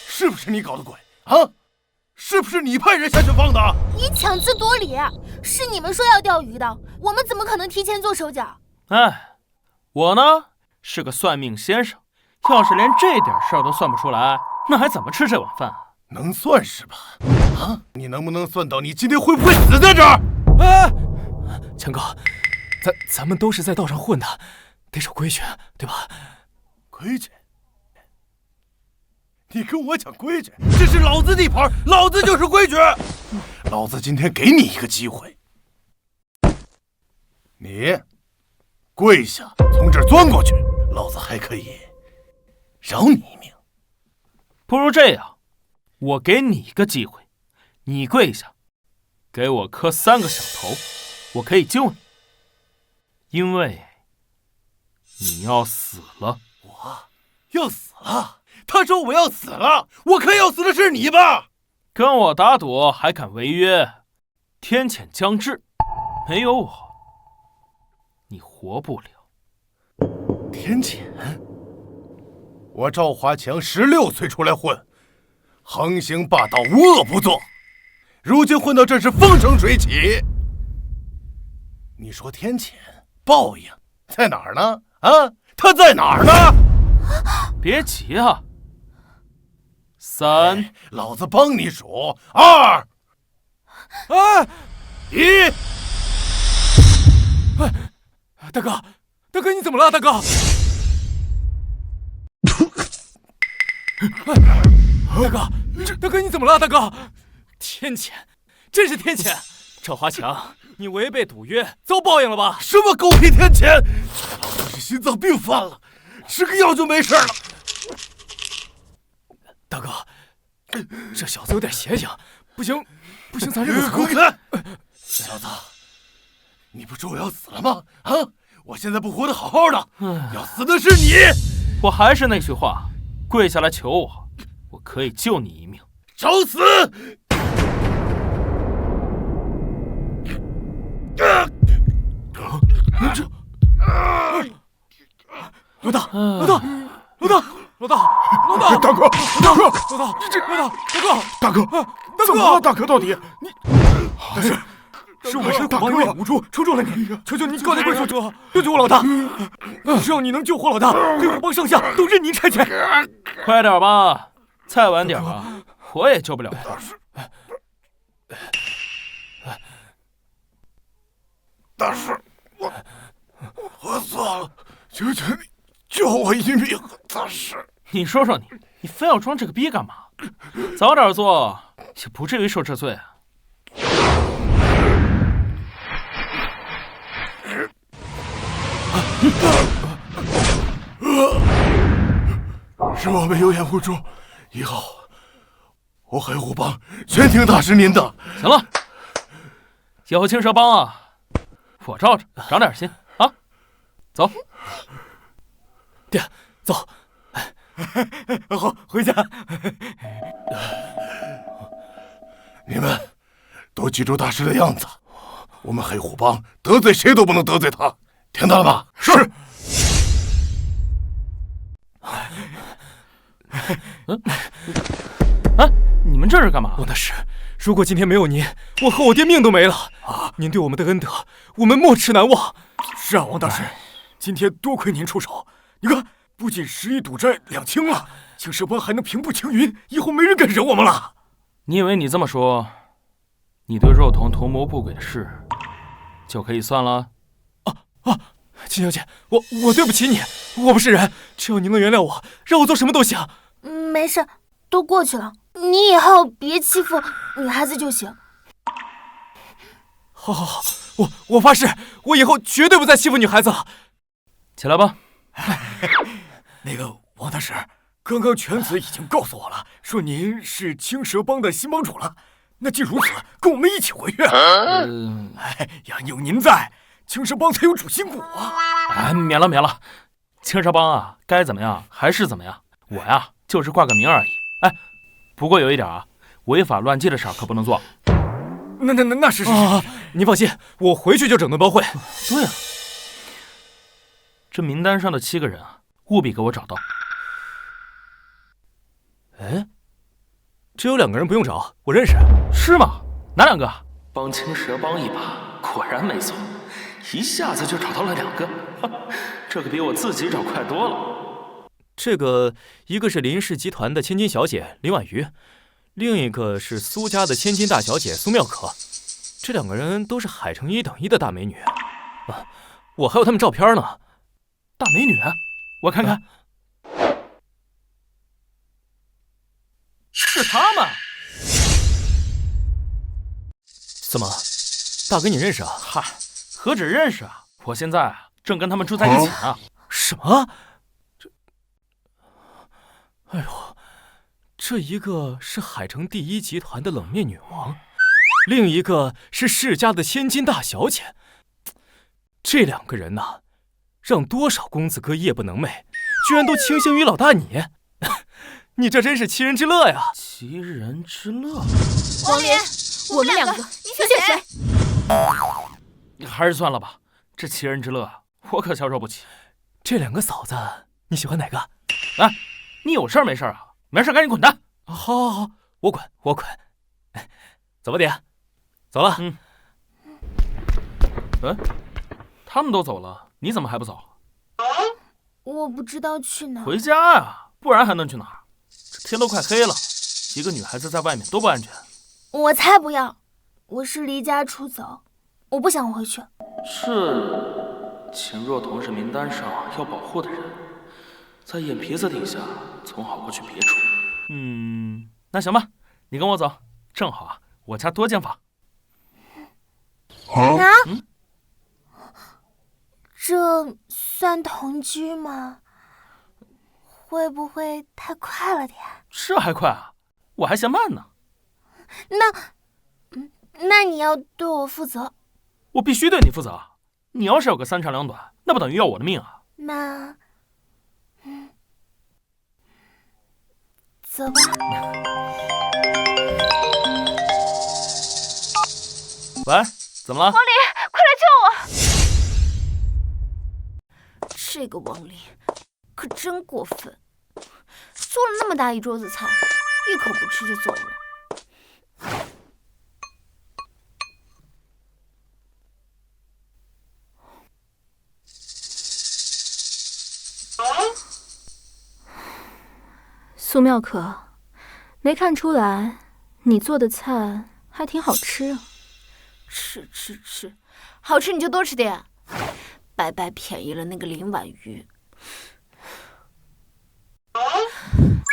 是不是你搞的鬼啊？是不是你派人下去放的？你强词夺理！是你们说要钓鱼的，我们怎么可能提前做手脚？哎，我呢是个算命先生，要是连这点事儿都算不出来，那还怎么吃这碗饭啊？能算是吧？啊，你能不能算到你今天会不会死在这儿？哎，强哥，咱们都是在道上混的，得守规矩，对吧？规矩？你跟我讲规矩？这是老子地盘，老子就是规矩。老子今天给你一个机会，你跪下，从这儿钻过去，老子还可以饶你一命。不如这样，我给你一个机会，你跪下，给我磕3个响头，我可以救你。因为你要死了。我要死了？他说我要死了，我看要死的是你吧！跟我打赌还敢违约？天谴将至，没有我，你活不了。天谴？我赵华强16岁出来混，横行霸道，无恶不作，如今混到这是风生水起。你说天谴报应在哪儿呢？啊，他在哪儿呢？别急啊！3，老子帮你数，2，哎，1。大哥，大哥你怎么了？大哥，大哥，大哥你怎么了？大哥，天谴，真是天谴！赵华强，你违背赌约，遭报应了吧？什么狗屁天谴！老子是心脏病犯了，吃个药就没事了。大哥，这小子有点邪性，不行，不行，咱认个滚开！小子，你不说我要死了吗？啊！我现在不活得好好的，要死的是你！我还是那句话，跪下来求我，我可以救你一命。找死！老大，老大，老大，老大，老大，大哥，大哥，老大，大哥，怎么了？大哥，到底你？是我是大哥无助，求救了你！求求你高抬贵手，救救我老大！只要你能救活老大，黑虎帮上下都任您差遣。快点吧，再晚点啊，我也救不了他。大师，我错了，求求你救我一命！大师，你说说你非要装这个逼干嘛？早点做也不至于受这罪啊。是我们有眼无珠，以后我黑虎帮全听大师您的。行了，以后青蛇帮啊，我罩着，长点心啊。走，爹，走。好，回家。你们都记住大师的样子，我们黑虎帮得罪谁都不能得罪他，听到了吗？是。你们这是干嘛？王大师，如果今天没有您，我和我爹命都没了啊！您对我们的恩德，我们没齿难忘。是啊，王大师，今天多亏您出手，你看，不仅10亿赌债2清了，青蛇帮还能平步青云，以后没人敢惹我们了。你以为你这么说，你对肉童图谋不轨的事就可以算了？金小姐，我对不起你，我不是人，只要您能原谅我，让我做什么都行。没事，都过去了，你以后别欺负女孩子就行。好好好，我发誓，我以后绝对不再欺负女孩子了。起来吧。那个王大师，刚刚犬子已经告诉我了，说您是青蛇帮的新帮主了。那既如此，跟我们一起回去。呀，有您在，青蛇帮才有主心骨啊！免了，青蛇帮啊，该怎么样还是怎么样。我呀，就是挂个名而已。不过有一点啊，违法乱纪的事可不能做。那是。您放心，我回去就整顿帮会。对啊，这名单上的7个人啊，务必给我找到。哎，这有2个人不用找，我认识。是吗？哪2个？帮青蛇帮一把，果然没错，一下子就找到了2个，这个比我自己找快多了。这个一个是林氏集团的千金小姐林婉瑜，另一个是苏家的千金大小姐苏妙可。这2个人都是海城1等1的大美女我还有她们照片呢。大美女？我看看。是她们。怎么，大哥你认识啊？嗨，何止认识啊，我现在正跟他们住在一起呢。什么？哎呦，这一个是海城第1集团的冷面女王，另一个是世家的千金大小姐，这2个人呢，让多少公子哥夜不能寐，居然都倾心于老大你，你这真是欺人之乐呀！欺人之乐。王林，我们2个，你选谁？还是算了吧，这欺人之乐我可消受不起。这2个嫂子，你喜欢哪个？哎，你有事没事啊？没事赶紧滚蛋！好，我滚。走吧，爹，走了。他们都走了，你怎么还不走？我不知道去哪。回家呀，不然还能去哪儿？这天都快黑了，一个女孩子在外面多不安全。我才不要！我是离家出走，我不想回去。是秦若同事名单上要保护的人，在眼皮子底下总好过去别处。那行吧，你跟我走，正好啊，我家多间房。这算同居吗？会不会太快了点？是还快啊，我还嫌慢呢。那你要对我负责。我必须对你负责。你要是有个3长2短，那不等于要我的命啊？那，走吧。喂，怎么了？王林，快来救我！这个王林可真过分，做了那么大一桌子菜，一口不吃就走了。苏妙可，没看出来你做的菜还挺好吃啊。吃，好吃你就多吃点，白白便宜了那个林婉瑜。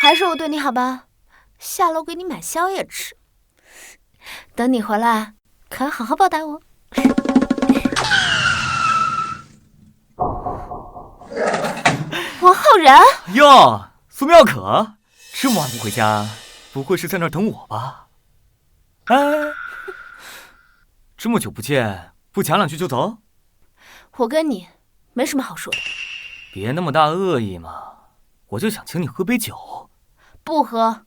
还是我对你好吧，下楼给你买宵夜吃，等你回来可要好好报答我。王浩然哟，苏妙可，这么晚不回家，不会是在那儿等我吧？哎，这么久不见，不讲2句就走？我跟你没什么好说的。别那么大恶意嘛，我就想请你喝杯酒。不喝。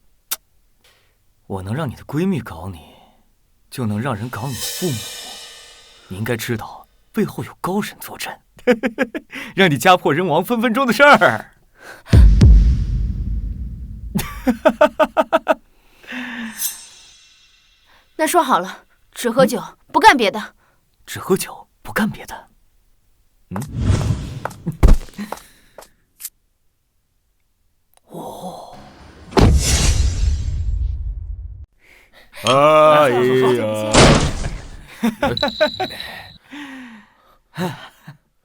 我能让你的闺蜜搞你，就能让人搞你的父母。你应该知道，背后有高人坐镇，让你家破人亡分分钟的事儿。那说好了，只喝酒，不干别的。只喝酒，不干别的。哦。哎呀！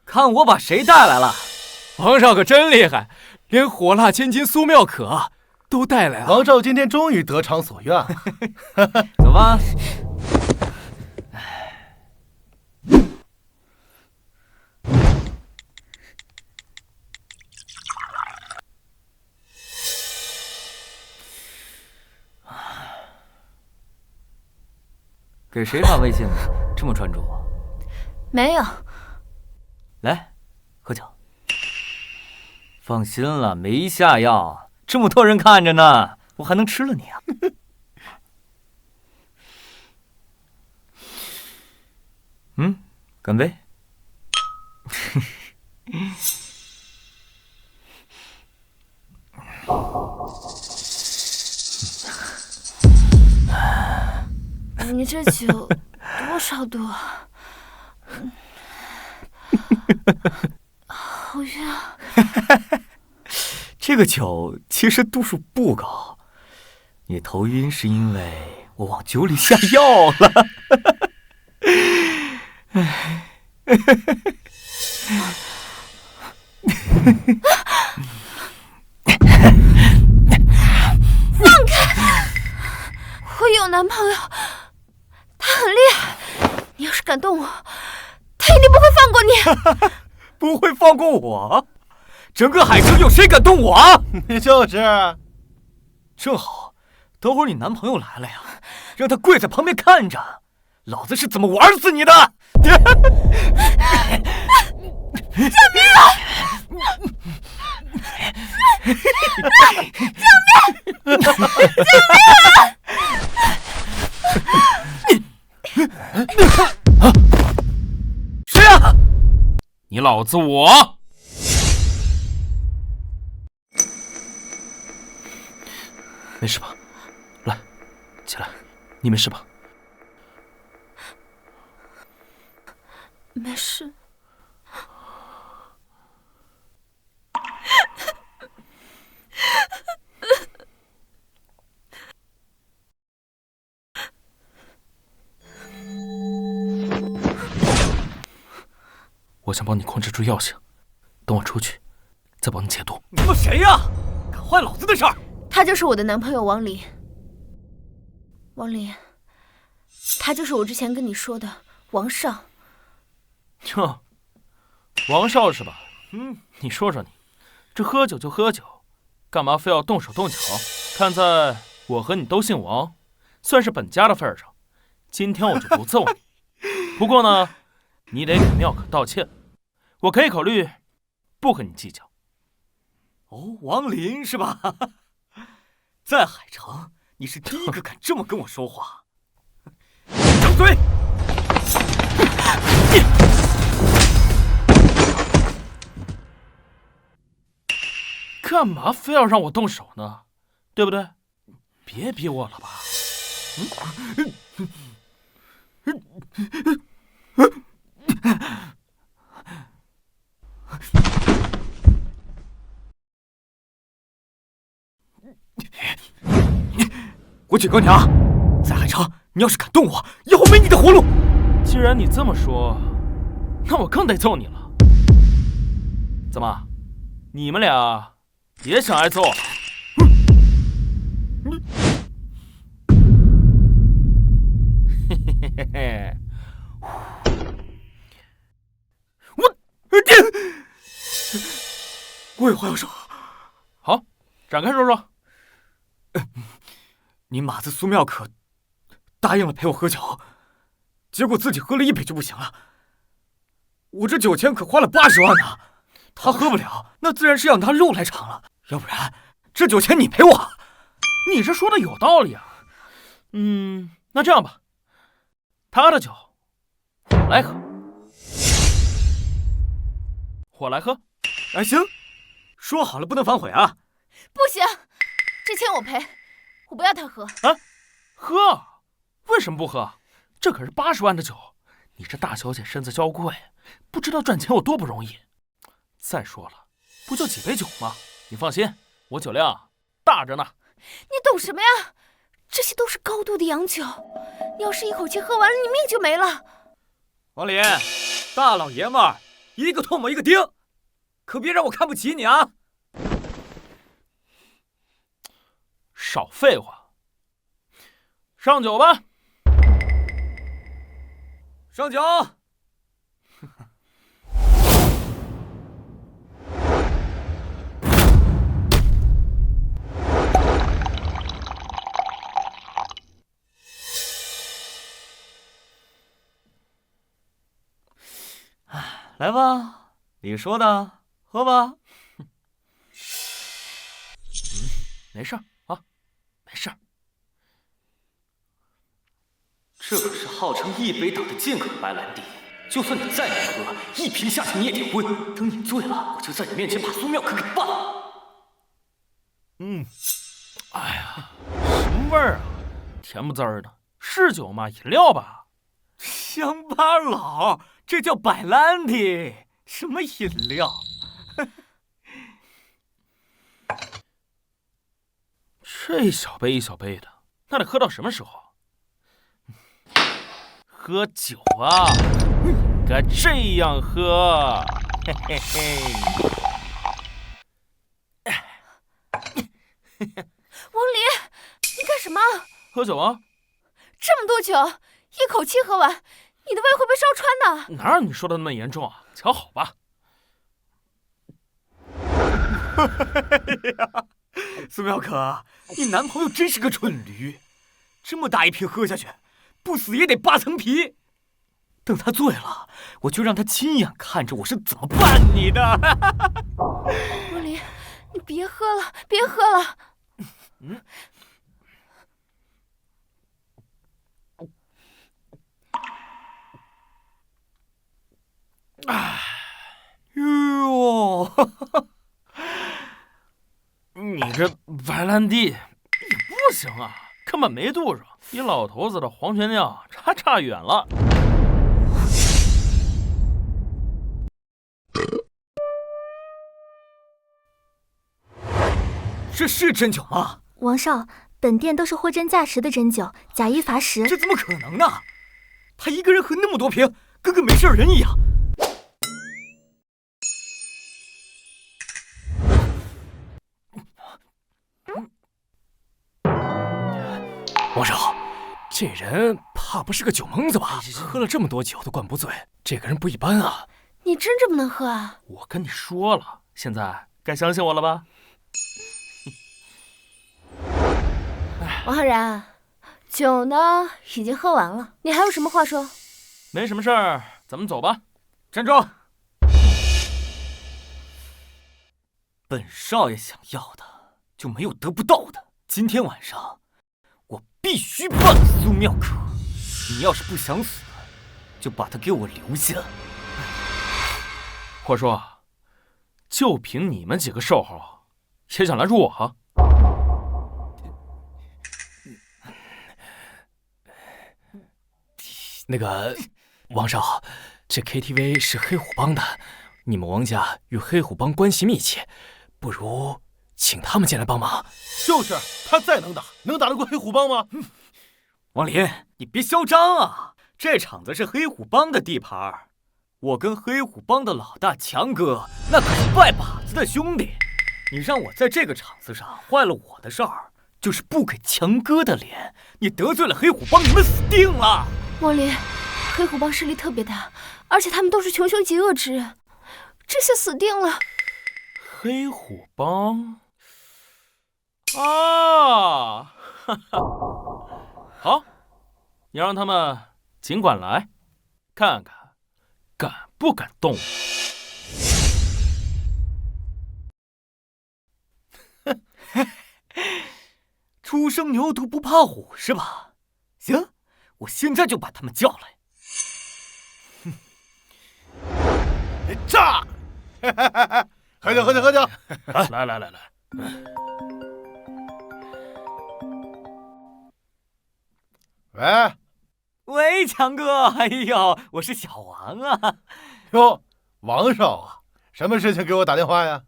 看我把谁带来了！王少可真厉害，连火辣千金苏妙可都带来了。王少今天终于得偿所愿了。走吧。给谁发微信呢？这么专注？没有。来，喝酒。放心了，没下药，这么多人看着呢，我还能吃了你啊？干杯！你这酒多少度啊？好晕啊！这个酒其实度数不高，你头晕是因为我往酒里下药了。放开！我有男朋友，他很厉害，你要是敢动我，他一定不会放过你。不会放过我？整个海城有谁敢动我啊？你就是。正好，等会儿你男朋友来了呀，让他跪在旁边看着，老子是怎么玩死你的！谁呀？你老子我！没事吧？来，起来，你没事吧？没事。我想帮你控制住药性，等我出去，再帮你解毒。你们谁呀？敢坏老子的事儿！他就是我的男朋友王林。王林，他就是我之前跟你说的王少。哼，王少是吧？你说说你，这喝酒就喝酒，干嘛非要动手动脚？看在我和你都姓王，算是本家的份上，今天我就不揍你。不过呢，你得给妙可道歉。我可以考虑不和你计较。哦，王林是吧？在海城，你是第一个敢这么跟我说话。张嘴！干嘛非要让我动手呢？对不对？别逼我了吧？我警告你啊，在海城，你要是敢动我，以后没你的活路。既然你这么说，那我更得揍你了。怎么，你们俩也想挨揍啊？嘿嘿嘿，我有话要说。好，展开说说。你马子苏妙可答应了陪我喝酒，结果自己喝了1杯就不行了。我这酒钱可花了80万呢，他喝不了，那自然是要拿肉来偿了。要不然，这酒钱你赔我。你这说的有道理啊。那这样吧，他的酒我来喝，我来喝。哎，行，说好了不能反悔啊。不行，这钱我赔，我不要他喝。啊，喝？为什么不喝？这可是80万的酒，你这大小姐身子娇贵，不知道赚钱有多不容易。再说了，不就几杯酒吗？你放心，我酒量大着呢。你懂什么呀？这些都是高度的洋酒，你要是一口气喝完了，你命就没了。王林，大老爷们儿，一个唾沫一个钉，可别让我看不起你啊！少废话，上酒吧。上酒。来吧，你说的，喝吧。没事啊，没事。这可是号称1杯倒的健康白兰地，就算你再难喝，1瓶下去你也得昏。等你醉了，我就在你面前把苏妙可给办了。哎呀，什么味儿啊？甜不滋儿的，是酒吗？饮料吧？乡巴佬，这叫白兰地，什么饮料？这一小杯一小杯的，那得喝到什么时候？喝酒啊，应该这样喝。嘿嘿嘿。王林，你干什么？喝酒啊！这么多酒，一口气喝完，你的胃会被烧穿的。哪有你说的那么严重啊？瞧好吧。苏妙可，你男朋友真是个蠢驴，这么大一瓶喝下去，不死也得8层皮。等他醉了，我就让他亲眼看着我是怎么办你的。莫离，你别喝了，别喝了。哟，你这白兰地也不行啊，根本没度上，比老头子的黄泉酿差远了。这是真酒吗？王少，本店都是货真价实的真酒，假一罚10。这怎么可能呢？他一个人喝那么多瓶，跟个没事人一样。王少，这人怕不是个酒蒙子吧？喝了这么多酒都灌不醉，这个人不一般啊！你真这么能喝啊？我跟你说了，现在该相信我了吧？王浩然，酒呢已经喝完了，你还有什么话说？没什么事儿，咱们走吧。站住！本少爷想要的就没有得不到的。今天晚上我必须办苏妙可，你要是不想死，就把他给我留下。我说，就凭你们几个瘦猴，也想来入我？那个，王少，这 KTV 是黑虎帮的，你们王家与黑虎帮关系密切，不如请他们进来帮忙。就是，他再能打，能打得过黑虎帮吗？王林，你别嚣张啊！这场子是黑虎帮的地盘，我跟黑虎帮的老大强哥那可是拜把子的兄弟。你让我在这个场子上坏了我的事儿，就是不给强哥的脸。你得罪了黑虎帮，你们死定了！莫离，黑虎帮势力特别大，而且他们都是穷凶极恶之人，这下死定了。黑虎帮啊，哈哈，好，你让他们尽管来，看看敢不敢动我。初生牛犊不怕虎是吧？行，我现在就把他们叫来。炸！喝酒，喝酒，喝酒！来。喂，强哥，哎呦，我是小王啊。哟，王少啊，什么事情给我打电话呀？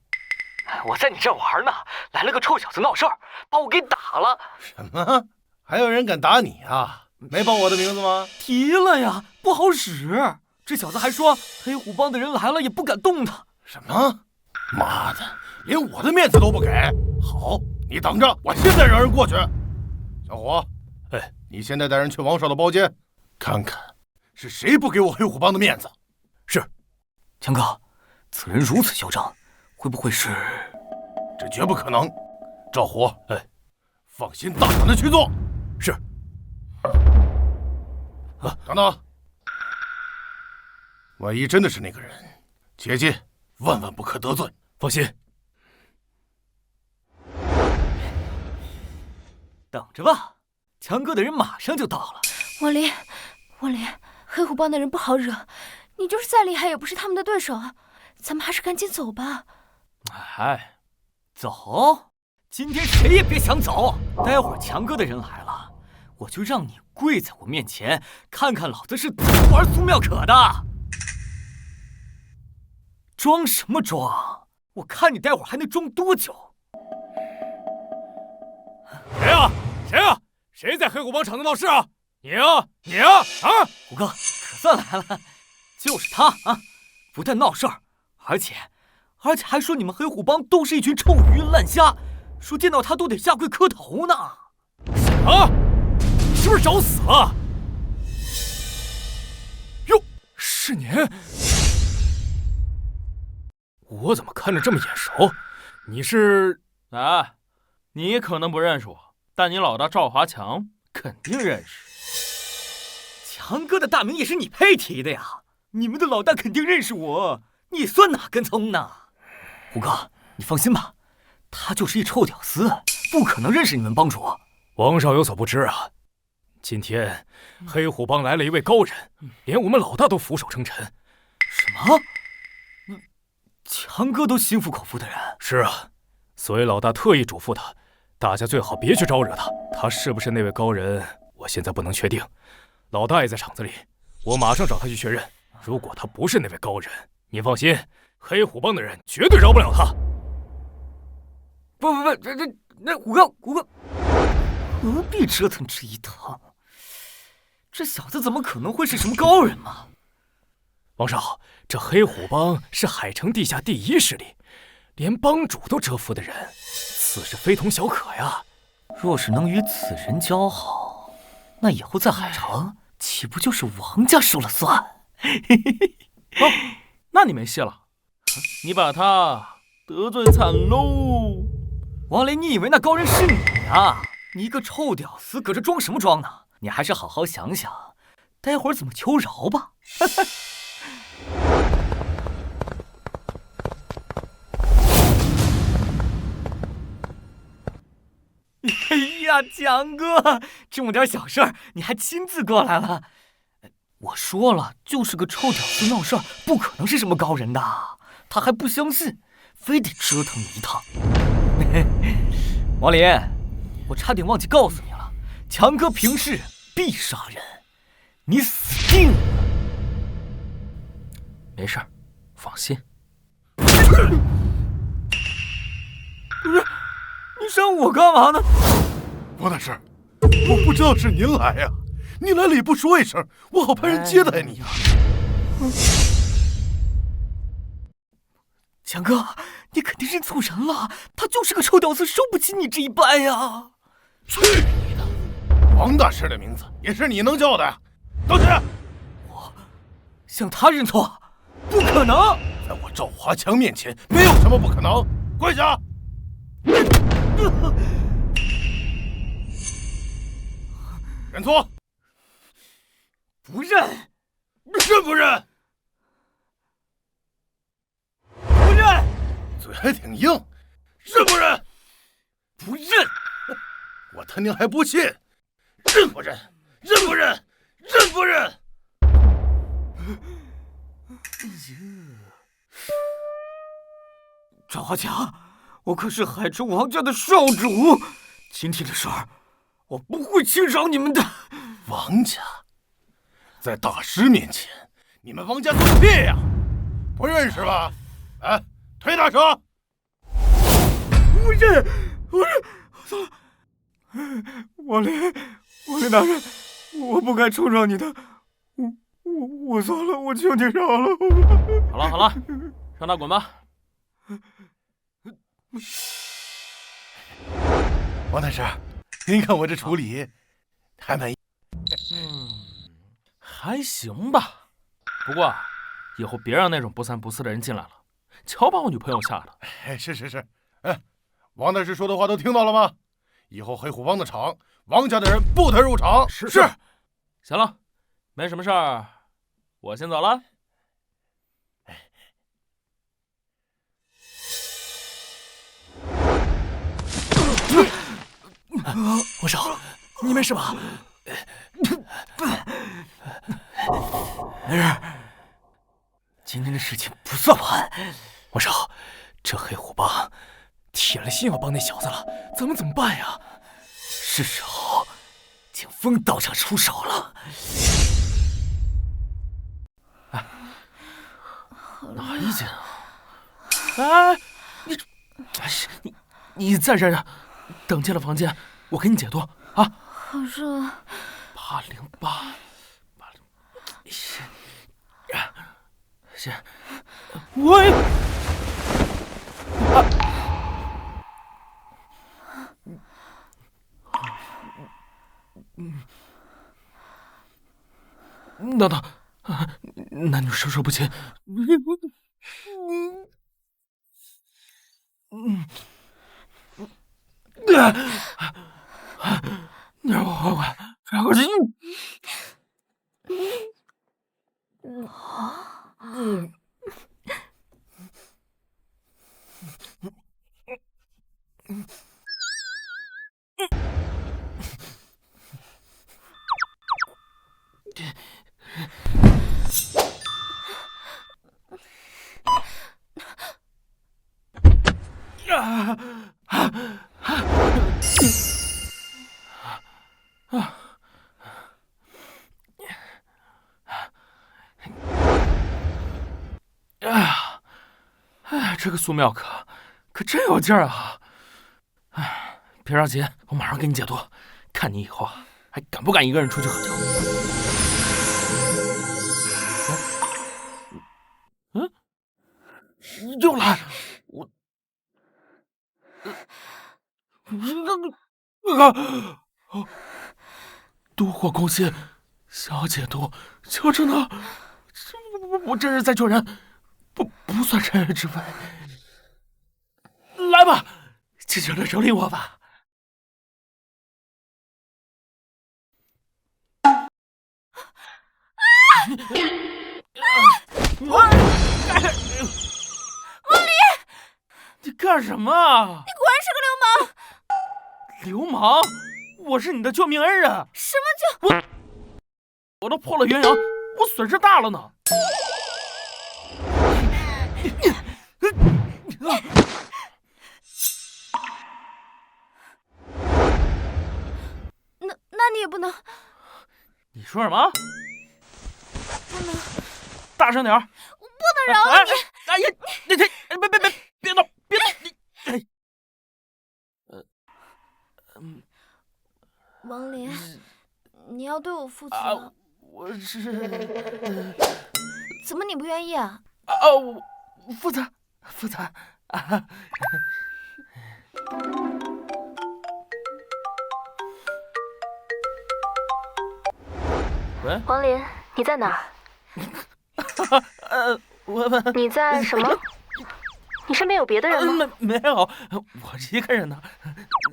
我在你这玩呢，来了个臭小子闹事儿，把我给打了。什么？还有人敢打你啊？没报我的名字吗？提了呀，不好使。这小子还说黑虎帮的人来了也不敢动他。什么？妈的，连我的面子都不给！好，你等着，我现在让人过去。小伙，你现在带人去王少的包间，看看是谁不给我黑虎帮的面子。是，强哥，此人如此嚣张，会不会是？这绝不可能。赵虎，放心大胆的去做。是。等等，万一真的是那个人，切记万万不可得罪。放心。等着吧，强哥的人马上就到了。莫离，黑虎帮的人不好惹，你就是再厉害也不是他们的对手啊！咱们还是赶紧走吧。哎，走？今天谁也别想走。待会儿强哥的人来了，我就让你跪在我面前，看看老子是怎么玩苏妙可的。装什么装？我看你待会儿还能装多久？谁啊？谁在黑虎帮场子闹事啊？你啊！虎哥，可算来了，就是他啊！不但闹事儿，而且还说你们黑虎帮都是一群臭鱼烂虾，说见到他都得下跪磕头呢。什么？你是不是找死了？哟，是您！我怎么看着这么眼熟？你是？哎，你可能不认识我，但你老大赵华强肯定认识。强哥的大名也是你配提的呀！你们的老大肯定认识我，你算哪根葱呢？胡哥，你放心吧，他就是一臭屌丝，不可能认识你们帮主。王少有所不知啊，今天黑虎帮来了一位高人，连我们老大都俯首称臣。什么？强哥都心服口服的人？是啊，所以老大特意嘱咐他，大家最好别去招惹他。他是不是那位高人，我现在不能确定。老大也在场子里，我马上找他去确认。如果他不是那位高人，您放心，黑虎帮的人绝对饶不了他。不，那虎哥，何必折腾这一趟？这小子怎么可能会是什么高人嘛？王少，这黑虎帮是海城地下第一势力，连帮主都折服的人，此事非同小可呀。若是能与此人交好，那以后在海城岂不就是王家说了算？哦，那你没戏了，你把他得罪惨喽！王林，你以为那高人是你啊？你一个臭屌丝，搁这装什么装呢？你还是好好想想，待会儿怎么求饶吧。哎呀，强哥，这么点小事儿，你还亲自过来了。我说了，就是个臭屌丝闹事儿，不可能是什么高人的。他还不相信，非得折腾你一趟。王林，我差点忘记告诉你了，强哥平时必杀人，你死定了。没事，放心。不是，你杀我干嘛呢？王大师，我不知道是您来呀，你来了也不说一声，我好派人接待你呀。强哥，你肯定认错人了，他就是个臭屌丝，受不起你这一拜呀！去你的！王大师的名字也是你能叫的？道歉！我向他认错，不可能！在我赵华强面前，没有什么不可能。跪下！认错！不认！认不认？不认！嘴还挺硬，认不认？不认！我他娘还不信！认不认？认不认？认不认？赵华强，我可是海城王家的少主，今天的事儿，我不会轻饶你们的。王家，在大师面前，你们王家做屁呀！不认识吧？哎，推大蛇！不认，不认，算了。王林大人，我不该冲撞你的，我错了，我求你饶了我。好了，让他滚吧。王大师，您看我这处理还满意？还行吧。不过以后别让那种不三不四的人进来了，瞧把我女朋友吓的。哎，是，哎，王大师说的话都听到了吗？以后黑虎帮的场，王家的人不得入场。是。行了，没什么事儿，我先走了。王少，你没事吧？没事，今天的事情不算完。王少，这黑虎帮铁了心要帮那小子了，咱们怎么办呀？是时候请风道长出手了。哪一间啊？哎，你再忍忍，等进了房间，我给你解毒啊。好热。808，先，喂。等等，男女授受不亲。你让我缓缓，然后这个素妙可真有劲儿啊！别着急，我马上给你解毒，看你以后还敢不敢一个人出去喝酒？又来！毒火攻心，小解毒，就这呢？我这是在救人，不算趁人之危。来吧，尽情的蹂躏我吧！王离，你干什么？你果然是个流氓！我是你的救命恩人。什么我都破了元阳，我损失大了呢。那你也不能。你说什么？不能。大声点！我不能饶了你！哎呀，别闹！王林，你要对我负责。我是……怎么你不愿意啊？我负责。喂，王林，你在哪儿？你在什么？你身边有别的人吗？没有，我一个人呢。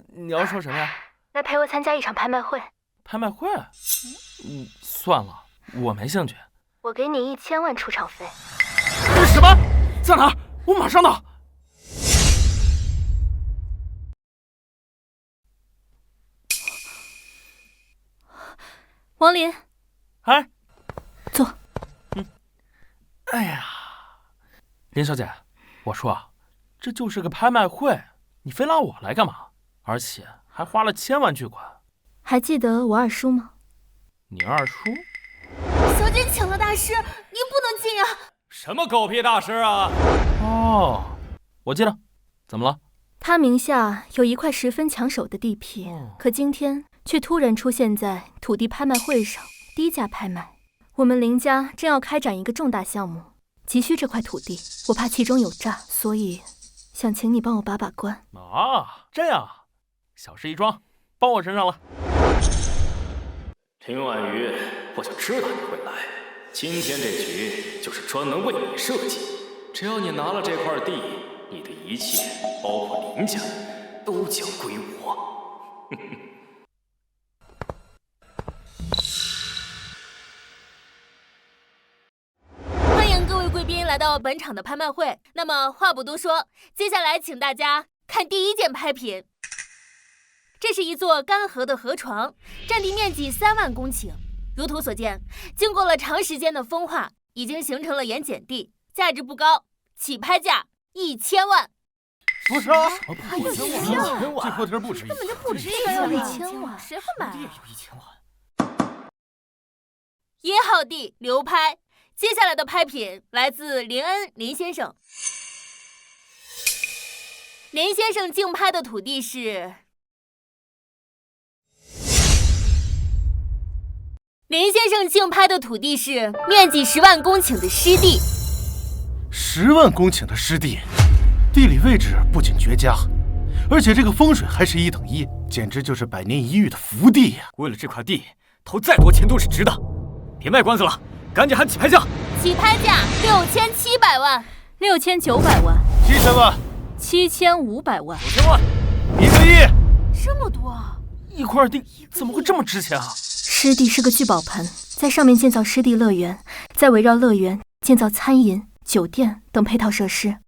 你要说什么呀？来陪我参加一场拍卖会。拍卖会？算了，我没兴趣。我给你1000万出场费。什么？在哪儿？我马上到。王林，哎，坐。哎呀，林小姐，我说，这就是个拍卖会，你非拉我来干嘛？而且还花了1000万巨款。还记得我二叔吗？你二叔？小姐请了大师，您不能进啊！什么狗屁大师啊！哦，我记得。怎么了？他名下有一块十分抢手的地皮，可今天却突然出现在土地拍卖会上，低价拍卖。我们林家正要开展一个重大项目，急需这块土地，我怕其中有诈，所以想请你帮我把把关。这样啊，小事一桩，包我身上了。林婉瑜，我就知道你会来。今天这局就是专门为你设计。只要你拿了这块地，你的一切，包括林家，都将归我。欢迎各位贵宾来到本场的拍卖会。那么话不多说，接下来请大家看第一件拍品。这是一座干涸的河床，占地面积3万公顷。如图所见，经过了长时间的风化，已经形成了盐碱地，价值不高，起拍价1000万。不是啊，还有1000万，这破地不值，根本就不值1000万，谁会买啊？地有1000万。1号地流拍，接下来的拍品来自林恩林先生。林先生竞拍的土地是面积10万公顷的湿地。10万公顷的湿地，地理位置不仅绝佳，而且这个风水还是1等1，简直就是100年一遇的福地呀！为了这块地，投再多钱都是值的。别卖关子了，赶紧喊起拍价！起拍价6700万，6900万，7000万，7500万，5000万，1个亿，这么多啊！一块地怎么会这么值钱啊？湿地是个聚宝盆，在上面建造湿地乐园，再围绕乐园建造餐饮、酒店等配套设施。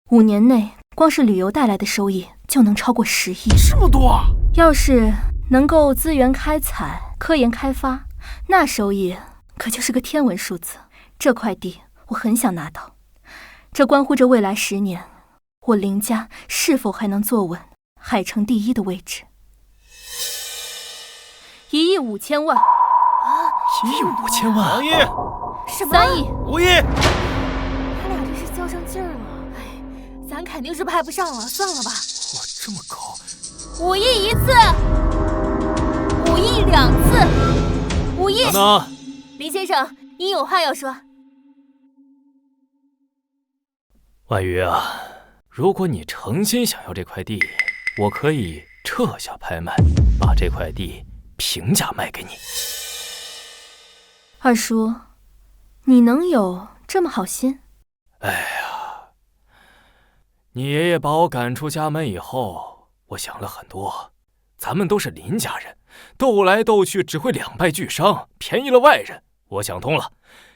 5年内，光是旅游带来的收益就能超过10亿。这么多啊！要是能够资源开采、科研开发，那收益可就是个天文数字。这块地我很想拿到，这关乎着未来10年，我林家是否还能坐稳海城第1的位置。1亿5千万。1亿5千万！王爷3亿。5亿！他俩这是较上劲儿了。哎，咱肯定是派不上了，算了吧。哇，这么高！5亿1次，5亿2次，5亿。等等，林先生，您有话要说。婉瑜啊，如果你诚心想要这块地，我可以撤下拍卖，把这块地平价卖给你。二叔，你能有这么好心？哎呀，你爷爷把我赶出家门以后，我想了很多。咱们都是林家人，斗来斗去只会两败俱伤，便宜了外人。我想通了，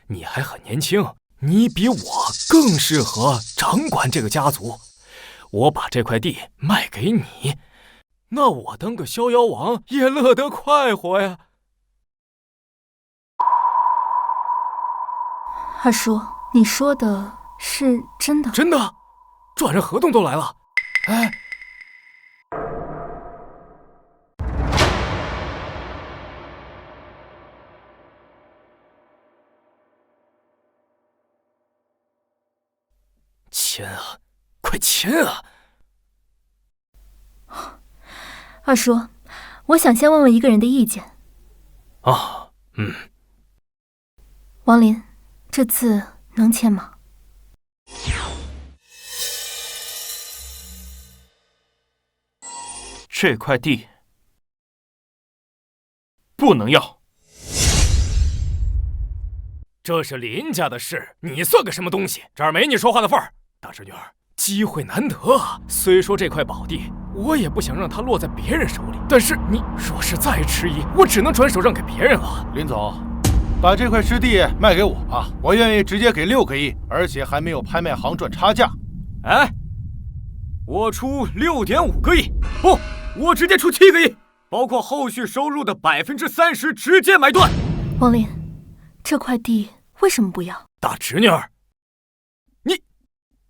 你还很年轻，你比我更适合掌管这个家族。我把这块地卖给你，那我当个逍遥王也乐得快活呀。二叔，你说的是真的？真的，转让合同都来了。哎，签啊，快签啊！二叔，我想先问问一个人的意见。啊，王林，这次能签吗？这块地不能要。这是林家的事，你算个什么东西？这儿没你说话的份儿。大侄女儿，机会难得啊！虽说这块宝地，我也不想让它落在别人手里，但是你若是再迟疑，我只能转手让给别人了。林总，把这块湿地卖给我吧，我愿意直接给6个亿，而且还没有拍卖行赚差价。哎，我出6.5个亿，不，我直接出7个亿，包括后续收入的30%，直接买断。王林，这块地为什么不要？大侄女儿，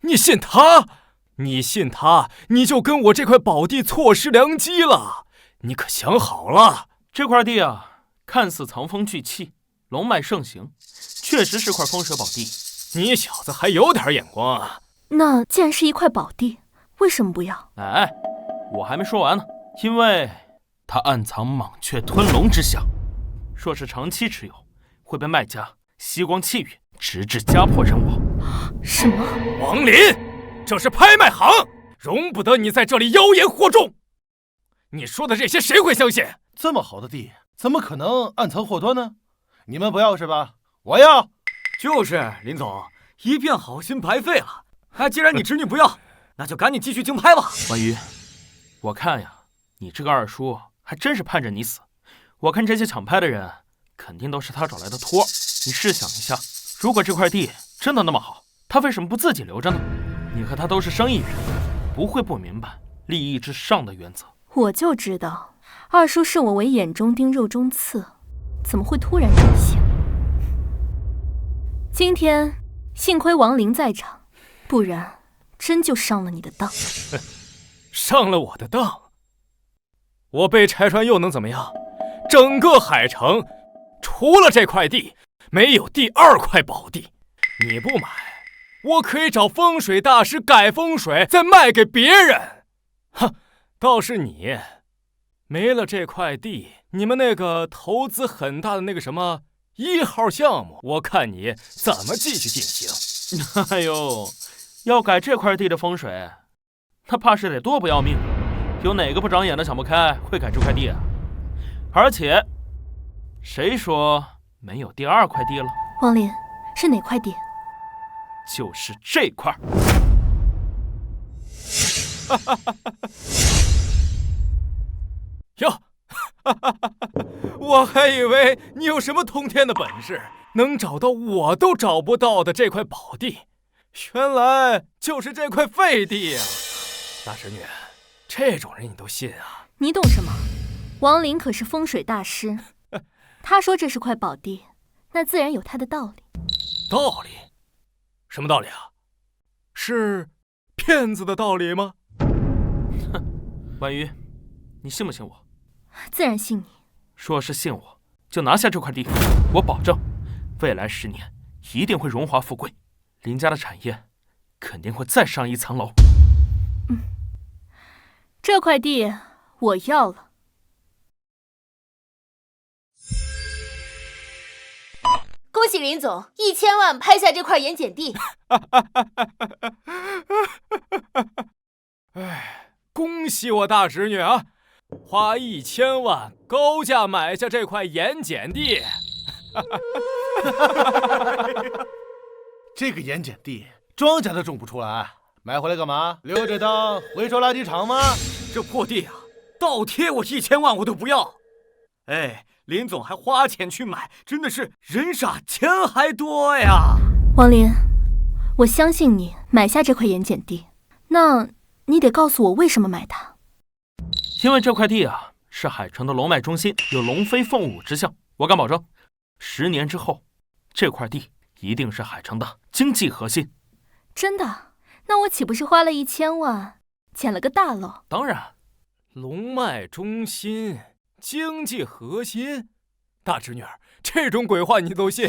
你信他？你信他，你就跟我这块宝地错失良机了。你可想好了？这块地啊，看似藏风聚气，龙脉盛行，确实是块风水宝地。你小子还有点眼光啊！那既然是一块宝地，为什么不要？哎，我还没说完呢。因为它暗藏蟒雀吞龙之象，若是长期持有，会被卖家吸光气运，直至家破人亡。什么？王林，这是拍卖行，容不得你在这里妖言惑众。你说的这些谁会相信？这么好的地，怎么可能暗藏祸端呢？你们不要是吧？我要。就是林总，一片好心白费了。哎，既然你侄女不要，那就赶紧继续竞拍吧。婉瑜，我看呀，你这个二叔还真是盼着你死。我看这些抢拍的人，肯定都是他找来的托。你试想一下，如果这块地真的那么好，他为什么不自己留着呢？你和他都是生意人，不会不明白利益至上的原则。我就知道，二叔视我为眼中钉、肉中刺，怎么会突然转性？今天幸亏王林在场，不然真就上了你的当。上了我的当？我被拆穿又能怎么样？整个海城，除了这块地，没有第2块宝地。你不买，我可以找风水大师改风水，再卖给别人。哼，倒是你，没了这块地，你们那个投资很大的那个什么1号项目，我看你怎么继续进行。哎呦，要改这块地的风水，那怕是得多不要命。有哪个不长眼的想不开会改这块地啊？而且，谁说没有第2块地了？王林，是哪块地？就是这块。哟，我还以为你有什么通天的本事，能找到我都找不到的这块宝地，原来就是这块废地啊！大侄女，这种人你都信啊？你懂什么？王林可是风水大师，他说这是块宝地，那自然有他的道理。道理？什么道理啊？是骗子的道理吗？哼，婉瑜，你信不信我？自然信你。若是信我，就拿下这块地，我保证，未来10年一定会荣华富贵，林家的产业肯定会再上一层楼。这块地我要了。恭喜林总，1000万拍下这块盐碱地。哎，恭喜我大侄女啊！花1000万高价买下这块盐碱地。这个盐碱地庄稼都种不出来，买回来干嘛？留着当回收垃圾场吗？这破地啊，倒贴我1000万我都不要。哎，林总还花钱去买，真的是人傻钱还多呀！王林，我相信你买下这块盐碱地，那你得告诉我为什么买它。因为这块地啊，是海城的龙脉中心，有龙飞凤舞之象。我敢保证，10年之后，这块地一定是海城的经济核心。真的？那我岂不是花了1000万，捡了个大漏？当然。龙脉中心，经济核心，大侄女儿，这种鬼话你都信？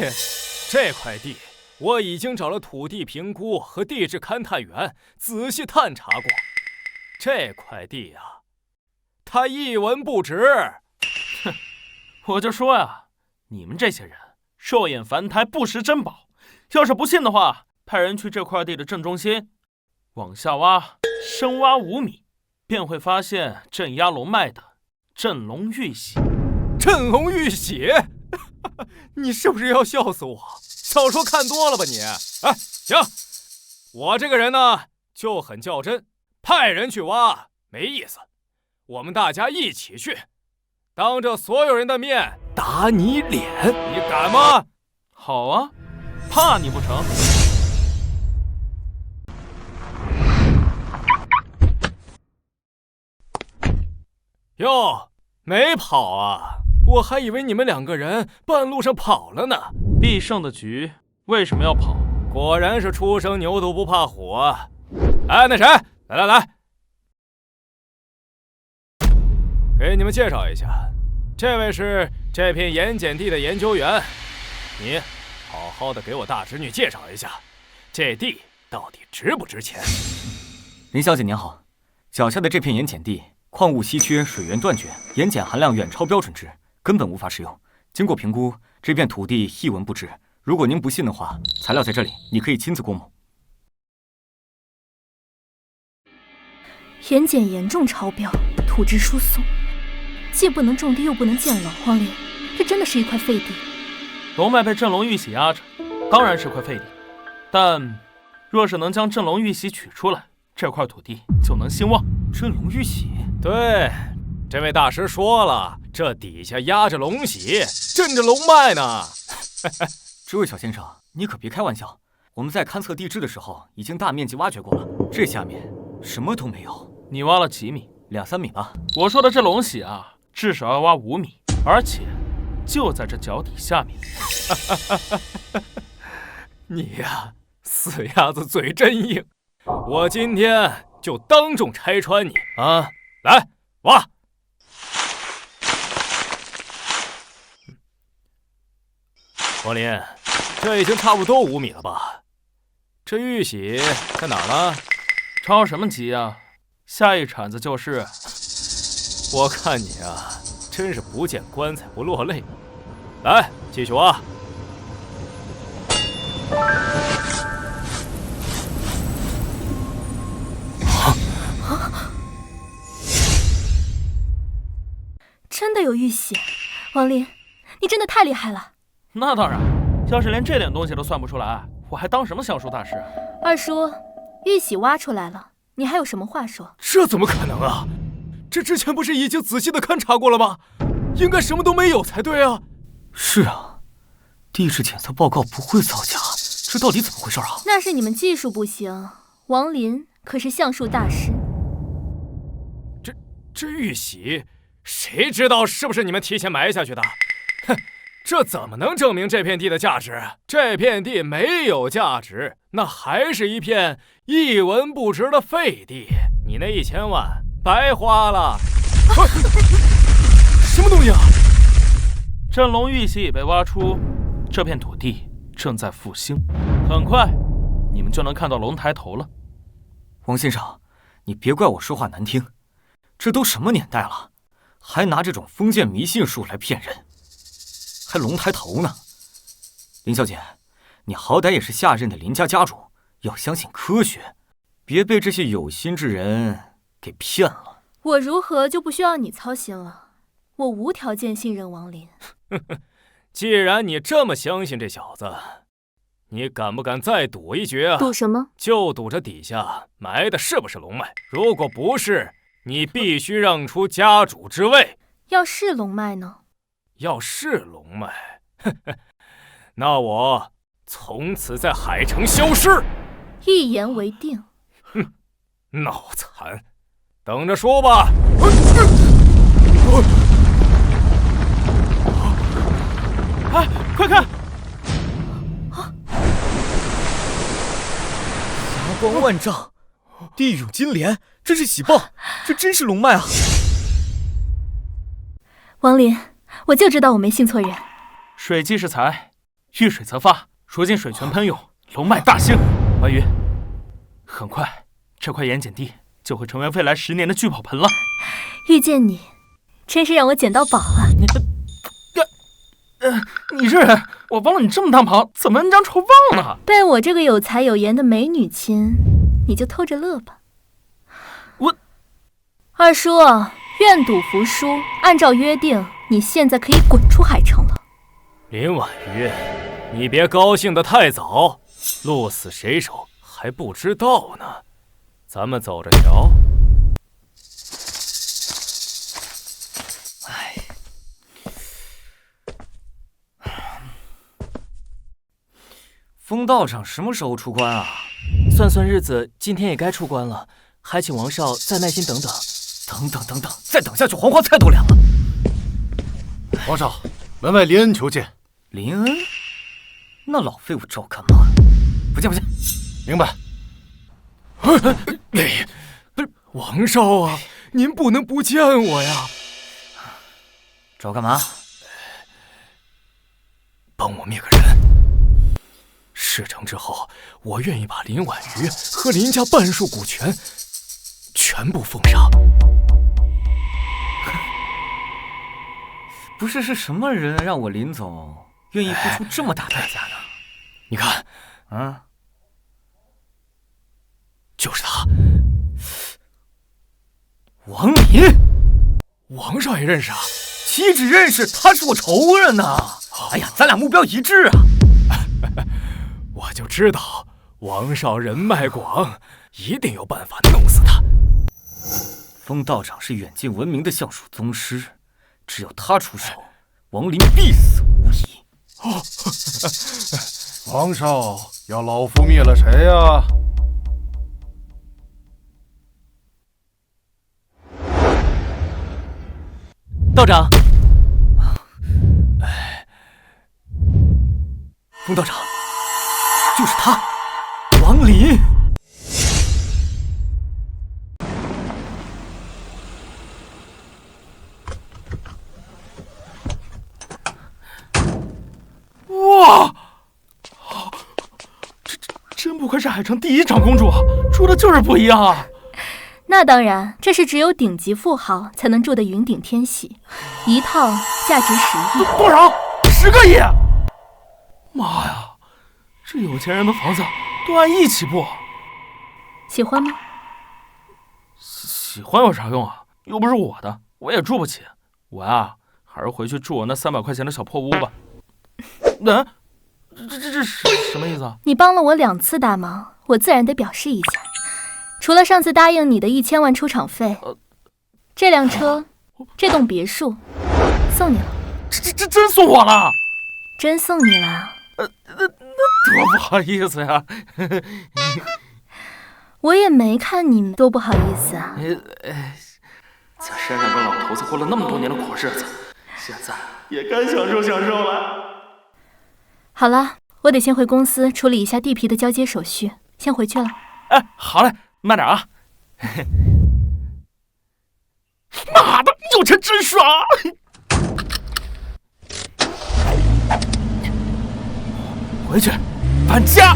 这块地我已经找了土地评估和地质勘探员仔细探查过，这块地啊，它一文不值。哼，我就说呀，你们这些人肉眼凡胎，不识珍宝。要是不信的话，派人去这块地的正中心，往下挖，深挖5米，便会发现镇压龙脉的镇龙玉玺。镇龙玉玺？你是不是要笑死我？小说看多了吧你？哎，行，我这个人呢就很较真，派人去挖没意思，我们大家一起去，当着所有人的面打你脸，你敢吗？好啊，怕你不成？哟，没跑啊？我还以为你们2个人半路上跑了呢。必胜的局为什么要跑？果然是初生牛犊不怕虎啊！哎，那谁，来，给你们介绍一下，这位是这片盐碱地的研究员，你好好的给我大侄女介绍一下，这地到底值不值钱？林小姐您好，脚下的这片盐碱地，矿物稀缺，水源断绝，盐碱含量远超标准值，根本无法使用。经过评估，这片土地一文不值。如果您不信的话，材料在这里，你可以亲自过目。盐碱严重超标，土质疏松，既不能种地又不能建楼。王林，这真的是一块废地。龙脉被镇龙玉玺压着，当然是块废地。但若是能将镇龙玉玺取出来，这块土地就能兴旺。镇龙玉玺？对，这位大师说了，这底下压着龙玺，镇着龙脉呢。这位小先生，你可别开玩笑。我们在勘测地质的时候，已经大面积挖掘过了，这下面什么都没有。你挖了几米？2、3米吧。我说的这龙玺啊，至少要挖5米，而且就在这脚底下面。你呀，死鸭子嘴真硬，我今天就当众拆穿你啊！来，挖！王林，这已经差不多5米了吧？这玉玺在哪儿呢？着什么急啊？下一铲子就是。我看你啊，真是不见棺材不落泪。来，继续挖。真的有玉玺，王林，你真的太厉害了。那当然，要是连这点东西都算不出来，我还当什么相术大师？二叔，玉玺挖出来了，你还有什么话说？这怎么可能啊？这之前不是已经仔细的勘察过了吗？应该什么都没有才对啊。是啊，地质检测报告不会造假，这到底怎么回事啊？那是你们技术不行，王林可是橡树大师。这玉玺，谁知道是不是你们提前埋下去的？哼，这怎么能证明这片地的价值？这片地没有价值，那还是一片一文不值的废地。你那1000万白花了。什么东西啊？镇龙玉玺已被挖出，这片土地正在复兴，很快你们就能看到龙抬头了。王先生，你别怪我说话难听，这都什么年代了，还拿这种封建迷信术来骗人，还龙抬头呢。林小姐，你好歹也是下任的林家家主，要相信科学，别被这些有心之人给骗了。我如何就不需要你操心了？我无条件信任王林。既然你这么相信这小子，你敢不敢再赌一局啊？赌什么？就赌这底下埋的是不是龙脉。如果不是，你必须让出家主之位。要是龙脉呢？要是龙脉，那我从此在海城消失。一言为定。哼，脑残，等着说吧。哎，快看！霞光万丈，地涌金莲，这是喜报，这真是龙脉啊！王林，我就知道我没信错人。水既是财，遇水则发，如今水泉喷涌，龙脉大兴。婉瑜，很快这块盐碱地就会成为未来10年的聚宝盆了。遇见你，真是让我捡到宝啊！你这人，我帮了你这么大忙，怎么恩将仇报呢？被我这个有才有颜的美女亲，你就偷着乐吧。我二叔，愿赌服输，按照约定，你现在可以滚出海城了。林婉瑜，你别高兴得太早，鹿死谁手还不知道呢。咱们走着瞧。风道长什么时候出关啊？算算日子，今天也该出关了，还请王少再耐心等等。等等，再等下去黄花菜都凉了。王少，门外林恩求见。林恩？那老废物找干嘛？不见。明白。不是王少啊，您不能不见我呀！找干嘛？帮我灭个人。事成之后，我愿意把林婉瑜和林家半数股权全部奉上。不是什么人让我林总愿意付出这么大代价呢？你看，就是他，王林。王少也认识啊？岂止认识，他是我仇人呐！哎呀，咱俩目标一致啊！我就知道王少人脉广，一定有办法弄死他。风道长是远近闻名的橡树宗师，只有他出手，王林必死无疑。王少要老夫灭了谁呀？道长，风道长，就是他，王林。哇，这真不愧是海城第一长公主，住的就是不一样啊！那当然，这是只有顶级富豪才能住的云顶天喜，一套价值10亿。多少？10个亿！妈呀，这有钱人的房子都按亿起步。喜欢吗？喜欢有啥用啊？又不是我的，我也住不起。我呀，还是回去住我那300块钱的小破屋吧。这什么意思啊？你帮了我2次大忙，我自然得表示一下。除了上次答应你的1000万出场费，这辆车、这栋别墅送你了。这真送我了？真送你了？那多不好意思呀！我也没看你多不好意思啊。在山上跟老头子过了那么多年的苦日子，现在也该享受享受了。好了，我得先回公司处理一下地皮的交接手续，先回去了。哎，好嘞，慢点啊！妈的，有钱真爽！回去搬家。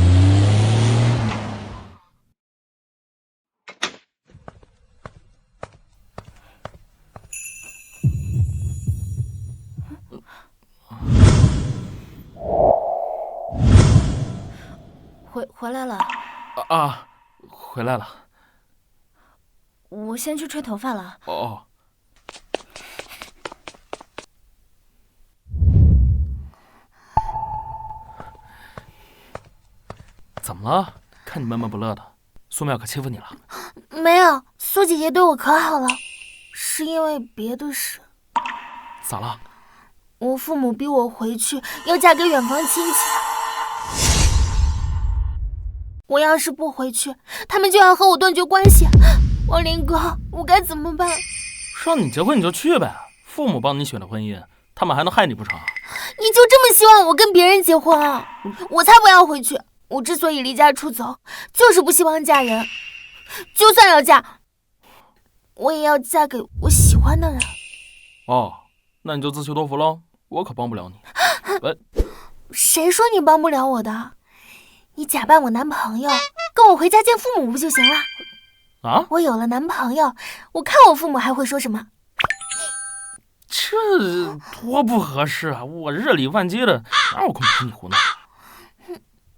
回来了。回来了。我先去吹头发了。哦。怎么了？看你闷闷不乐的，苏妙可欺负你了？没有，苏姐姐对我可好了，是因为别的事。咋了？我父母逼我回去，要嫁给远房亲戚。我要是不回去，他们就要和我断绝关系。王林哥，我该怎么办？让你结婚你就去呗，父母帮你选的婚姻，他们还能害你不成？你就这么希望我跟别人结婚啊？我才不要回去！我之所以离家出走，就是不希望嫁人。就算要嫁，我也要嫁给我喜欢的人。哦，那你就自求多福喽，我可帮不了你。谁说你帮不了我的？你假扮我男朋友，跟我回家见父母不就行了？啊！我有了男朋友，我看我父母还会说什么？这多不合适啊！我日理万机的，哪有空陪你胡闹？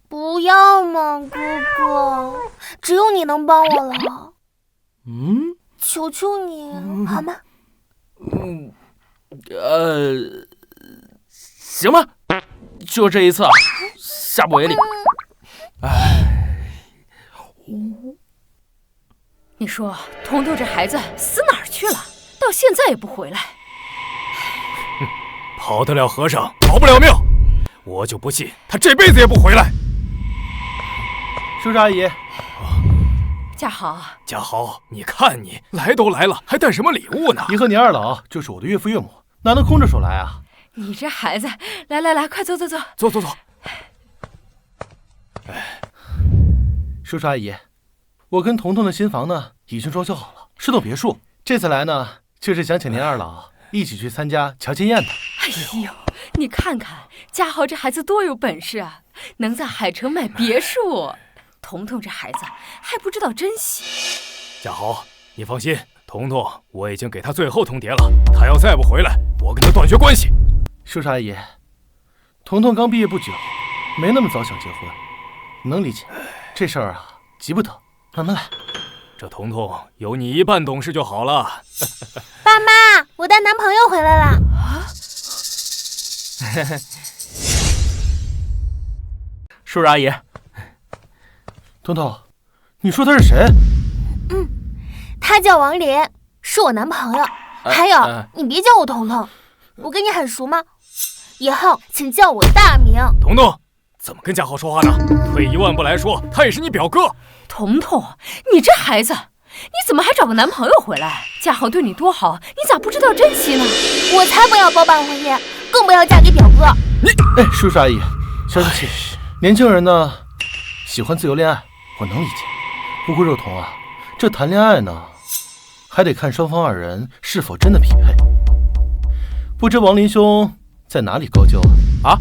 不要嘛，哥哥，只有你能帮我了。求求你，好吗？行吧，就这一次，下不为例。你说彤彤这孩子死哪儿去了？到现在也不回来。跑得了和尚跑不了庙，我就不信他这辈子也不回来。叔叔阿姨，家豪，家豪，你看你来都来了，还带什么礼物呢？你和你二老就是我的岳父岳母，哪能空着手来啊？你这孩子，来，快坐。坐。叔叔阿姨，我跟彤彤的新房呢已经装修好了，是栋别墅。这次来呢，就是想请您二老一起去参加乔迁宴的。哎呦，你看看家豪这孩子多有本事啊，能在海城买别墅。彤彤这孩子还不知道珍惜。家豪，你放心，彤彤我已经给他最后通牒了，他要再不回来，我跟他断绝关系。叔叔阿姨，彤彤刚毕业不久，没那么早想结婚，能理解。这事儿啊，急不得，慢慢来。这彤彤有你一半懂事就好了。爸妈，我带男朋友回来了。叔叔阿姨，彤彤，你说他是谁？他叫王林，是我男朋友。还有，你别叫我彤彤，我跟你很熟吗？以后请叫我大名。彤彤，怎么跟家豪说话呢？退一万步来说，他也是你表哥。彤彤，你这孩子，你怎么还找个男朋友回来？家豪对你多好，你咋不知道珍惜呢？我才不要包办婚姻，更不要嫁给表哥。叔叔阿姨，消消气。年轻人呢，喜欢自由恋爱，我能理解。不过肉彤啊，这谈恋爱呢，还得看双方二人是否真的匹配。不知王林兄在哪里高就啊？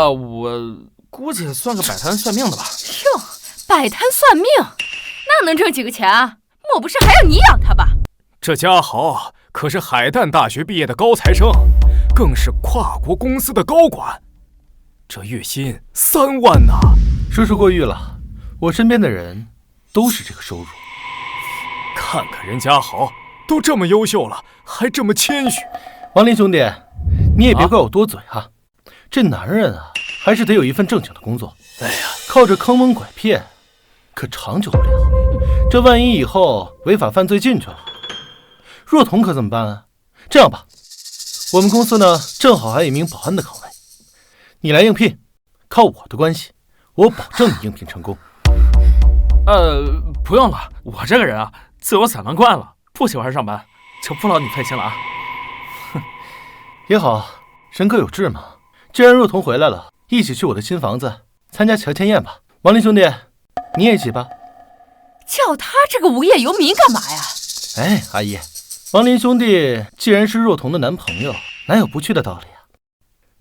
我估计算个摆摊算命的吧。哟，摆摊算命，那能挣几个钱啊？莫不是还要你养他吧？这家豪可是海淀大学毕业的高材生，更是跨国公司的高管，这月薪3万呢！叔叔过誉了，我身边的人都是这个收入。看看人家豪，都这么优秀了，还这么谦虚。王林兄弟，你也别怪我多嘴啊。这男人啊，还是得有一份正经的工作。哎呀，靠着坑蒙拐骗，可长久不了。这万一以后违法犯罪进去了，若彤可怎么办啊？这样吧，我们公司呢正好还有一名保安的岗位，你来应聘，靠我的关系，我保证你应聘成功。不用了，我这个人啊，自由散漫惯了，不喜欢上班，就不劳你费心了啊。哼，也好，人各有志嘛。既然若彤回来了，一起去我的新房子参加乔迁宴吧。王林兄弟，你也一起吧。叫他这个无业游民干嘛呀？哎，阿姨，王林兄弟既然是若彤的男朋友，哪有不去的道理啊？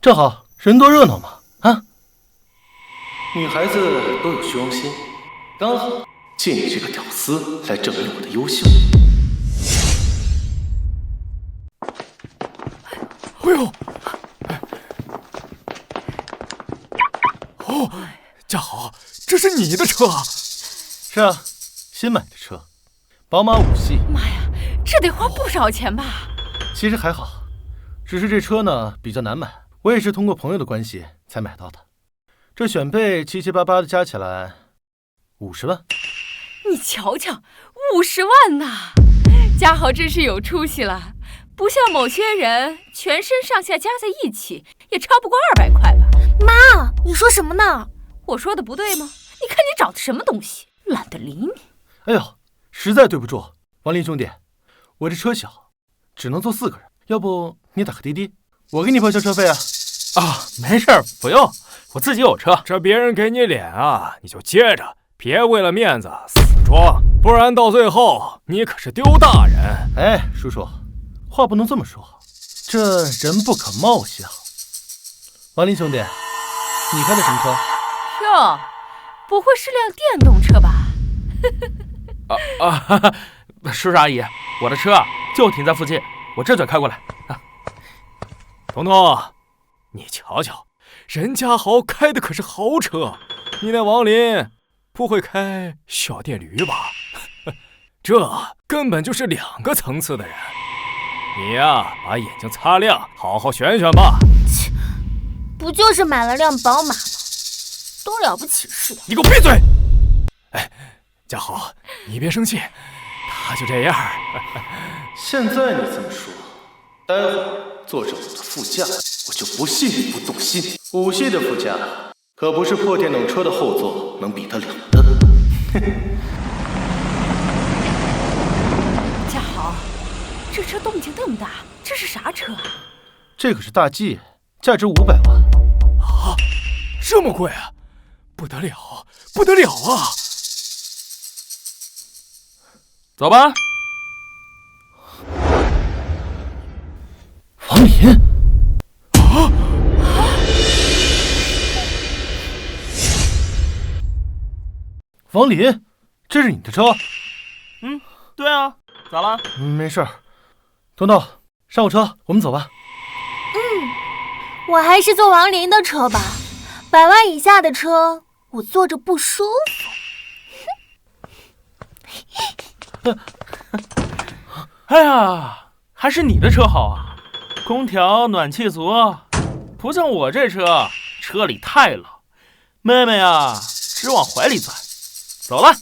正好人多热闹嘛，啊！女孩子都有虚荣心，刚好借你这个屌丝来证明我的优秀。哎呦！哦，家豪，这是你的车啊？是啊，新买的车，宝马5系。妈呀，这得花不少钱吧？其实还好，只是这车呢比较难买，我也是通过朋友的关系才买到的。这选配七七八八的加起来50万。你瞧瞧，50万呐！家豪真是有出息了，不像某些人全身上下加在一起也超不过200块吧？妈，你说什么呢？我说的不对吗？你看你找的什么东西，懒得理你。哎呦，实在对不住，王林兄弟，我这车小，只能坐4个人，要不你打个滴滴，我给你报销车费啊。啊，没事儿，不用，我自己有车。这别人给你脸啊，你就接着，别为了面子死装，不然到最后你可是丢大人。哎，叔叔，话不能这么说，这人不可貌相。王林兄弟，你开的什么车？哟，不会是辆电动车吧？叔叔阿姨，我的车就停在附近，我这就开过来。啊，彤彤，你瞧瞧，人家豪开的可是豪车，你那王林不会开小电驴吧？这根本就是2个层次的人。你呀，把眼睛擦亮，好好选选吧。切，不就是买了辆宝马吗？多了不起似的。你给我闭嘴！哎，家豪，你别生气，他就这样。现在你这么说，待会儿坐着我的副驾，我就不信你不动心。5系的副驾可不是破电动车的后座能比得了的。家豪，这车动静那么大，这是啥车啊？这可是大 G， 价值500万。啊，这么贵啊！不得了，不得了啊！走吧。王林，啊！王林，这是你的车？嗯，对啊，咋了？没事儿。彤彤，上我车，我们走吧。我还是坐王林的车吧，100万以下的车我坐着不舒服。哎呀，还是你的车好啊，空调暖气足，不像我这车，车里太冷，妹妹啊，只往怀里钻。走了。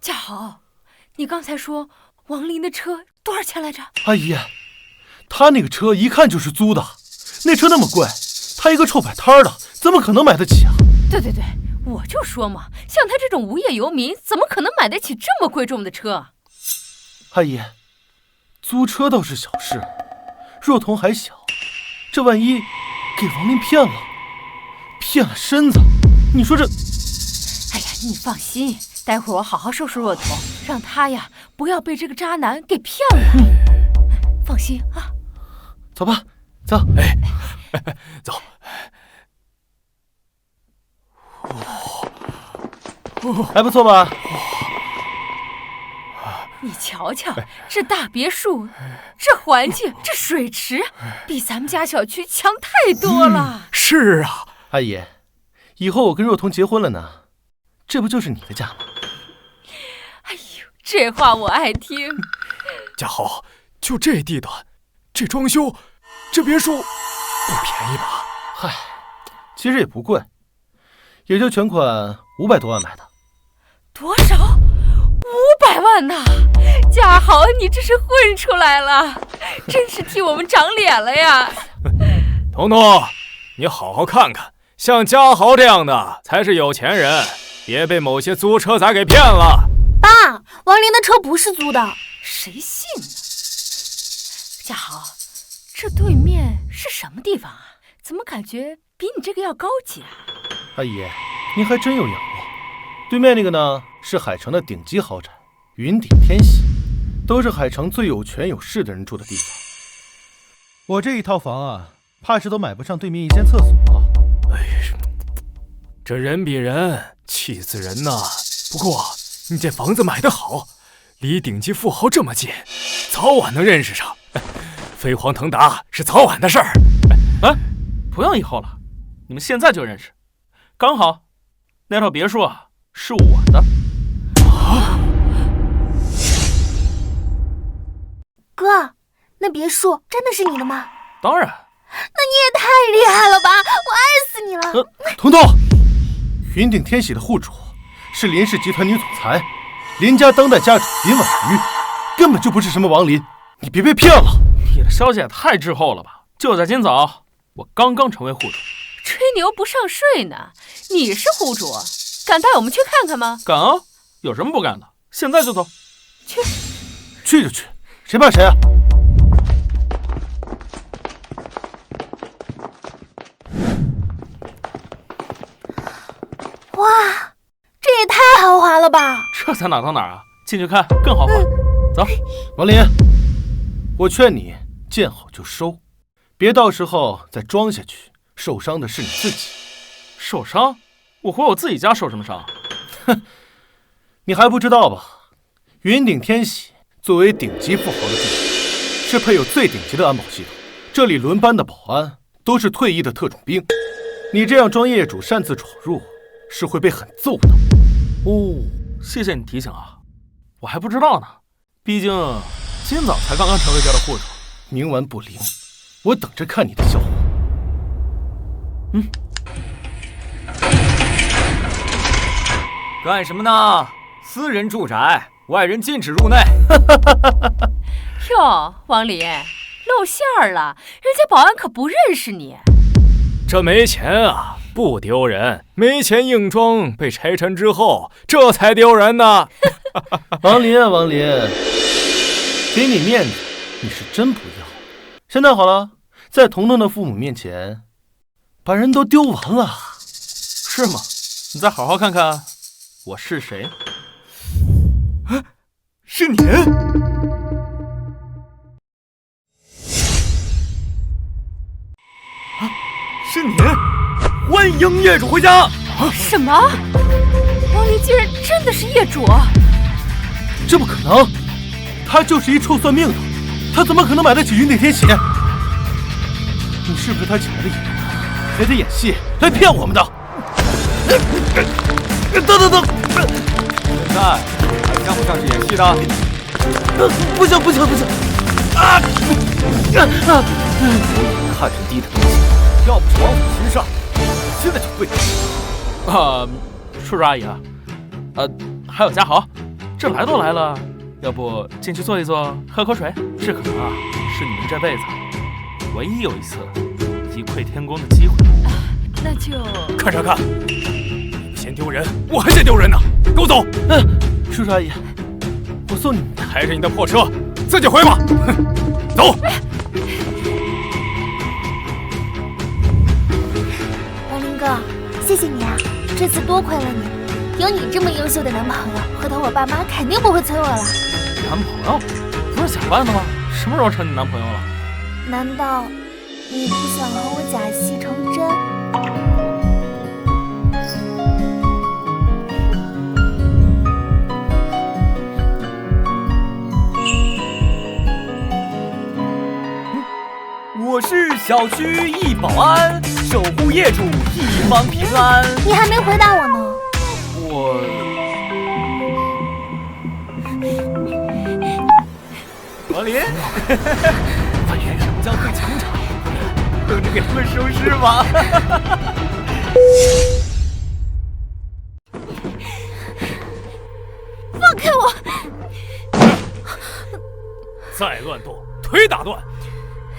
家豪，你刚才说王林的车多少钱来着？阿姨，他那个车一看就是租的，那车那么贵，他一个臭摆摊的，怎么可能买得起啊？对，我就说嘛，像他这种无业游民，怎么可能买得起这么贵重的车？阿姨，租车倒是小事，若彤还小，这万一给王林骗了身子，你说这……哎呀，你放心，待会儿我好好收拾若彤，让他呀不要被这个渣男给骗了。放心啊。走吧，走。哎，走。还不错吧？你瞧瞧，这大别墅，这环境，这水池，比咱们家小区强太多了。是啊，阿姨，以后我跟若彤结婚了呢，这不就是你的家吗？哎呦，这话我爱听。家豪，就这地段，这装修，这别墅不便宜吧？嗨，其实也不贵，也就全款500多万买的。多少500万呐！家豪，你这是混出来了，真是替我们长脸了呀！彤彤，你好好看看，像家豪这样的才是有钱人，别被某些租车仔给骗了。爸，王林的车不是租的，谁信呢？家豪，这对面是什么地方啊？怎么感觉比你这个要高级啊？阿姨，您还真有眼光。对面那个呢，是海城的顶级豪宅云顶天喜，都是海城最有权有势的人住的地方。我这一套房啊，怕是都买不上对面一间厕所。哎，这人比人气死人呐！不过你这房子买得好，离顶级富豪这么近，早晚能认识上。飞黄腾达是早晚的事儿。哎，不用以后了，你们现在就认识。刚好，那套别墅啊是我的。啊！哥，那别墅真的是你的吗？当然。那你也太厉害了吧！我爱死你了。彤彤，云顶天喜的户主是林氏集团女总裁，林家当代家主林婉瑜，根本就不是什么王林，你别被骗了。你的消息也太滞后了吧！就在今早，我刚刚成为户主。吹牛不上税呢！你是户主，敢带我们去看看吗？敢啊！有什么不敢的？现在就走。去就去，谁怕谁啊！哇，这也太豪华了吧！这才哪到哪啊？进去看更豪华。走，王林，我劝你见好就收，别到时候再装下去，受伤的是你自己。受伤？我回我自己家受什么伤？哼，你还不知道吧？云顶天喜作为顶级富豪的地方，是配有最顶级的安保系统，这里轮班的保安都是退役的特种兵。你这样装业主擅自闯入，是会被狠揍的。哦，谢谢你提醒啊，我还不知道呢。毕竟今早才刚刚成为这的户主，冥顽不灵，我等着看你的笑话。干什么呢？私人住宅，外人禁止入内。哟，王林，露馅儿了，人家保安可不认识你。这没钱啊，不丢人；没钱硬装被拆穿之后，这才丢人呢。王林啊，王林，给你面子，你是真不要。现在好了，在彤彤的父母面前，把人都丢完了。是吗？你再好好看看我是谁。是你？是你！欢迎业主回家！什么？王林竟然真的是业主？这不可能，他就是一臭算命的，他怎么可能买得起云顶天喜？你是不是他请来的演员，还得演戏来骗我们的？等，现在还像不像是演戏的？不行！啊！看人低的东西，要不是往我身上，现在就跪下。叔叔阿姨啊，还有家豪，这来都来了，要不进去坐一坐，喝口水？这可能啊，是你们这辈子唯一有一次一窥天宫的机会。那就看啥看？你不嫌丢人，我还嫌丢人呢！给我走！叔叔阿姨，我送你们。开着你的破车，自己回吧。走。王林哥，谢谢你啊，这次多亏了你，有你这么优秀的男朋友，回头我爸妈肯定不会催我了。男朋友？不是假扮的吗？什么时候成你男朋友了？难道你不想和我假戏成真？我是小区一保安，守护业主一方平安。你还没回答我呢。王林，把元首将会墙场，等着给他们收尸吗？放开我！再乱动，腿打断！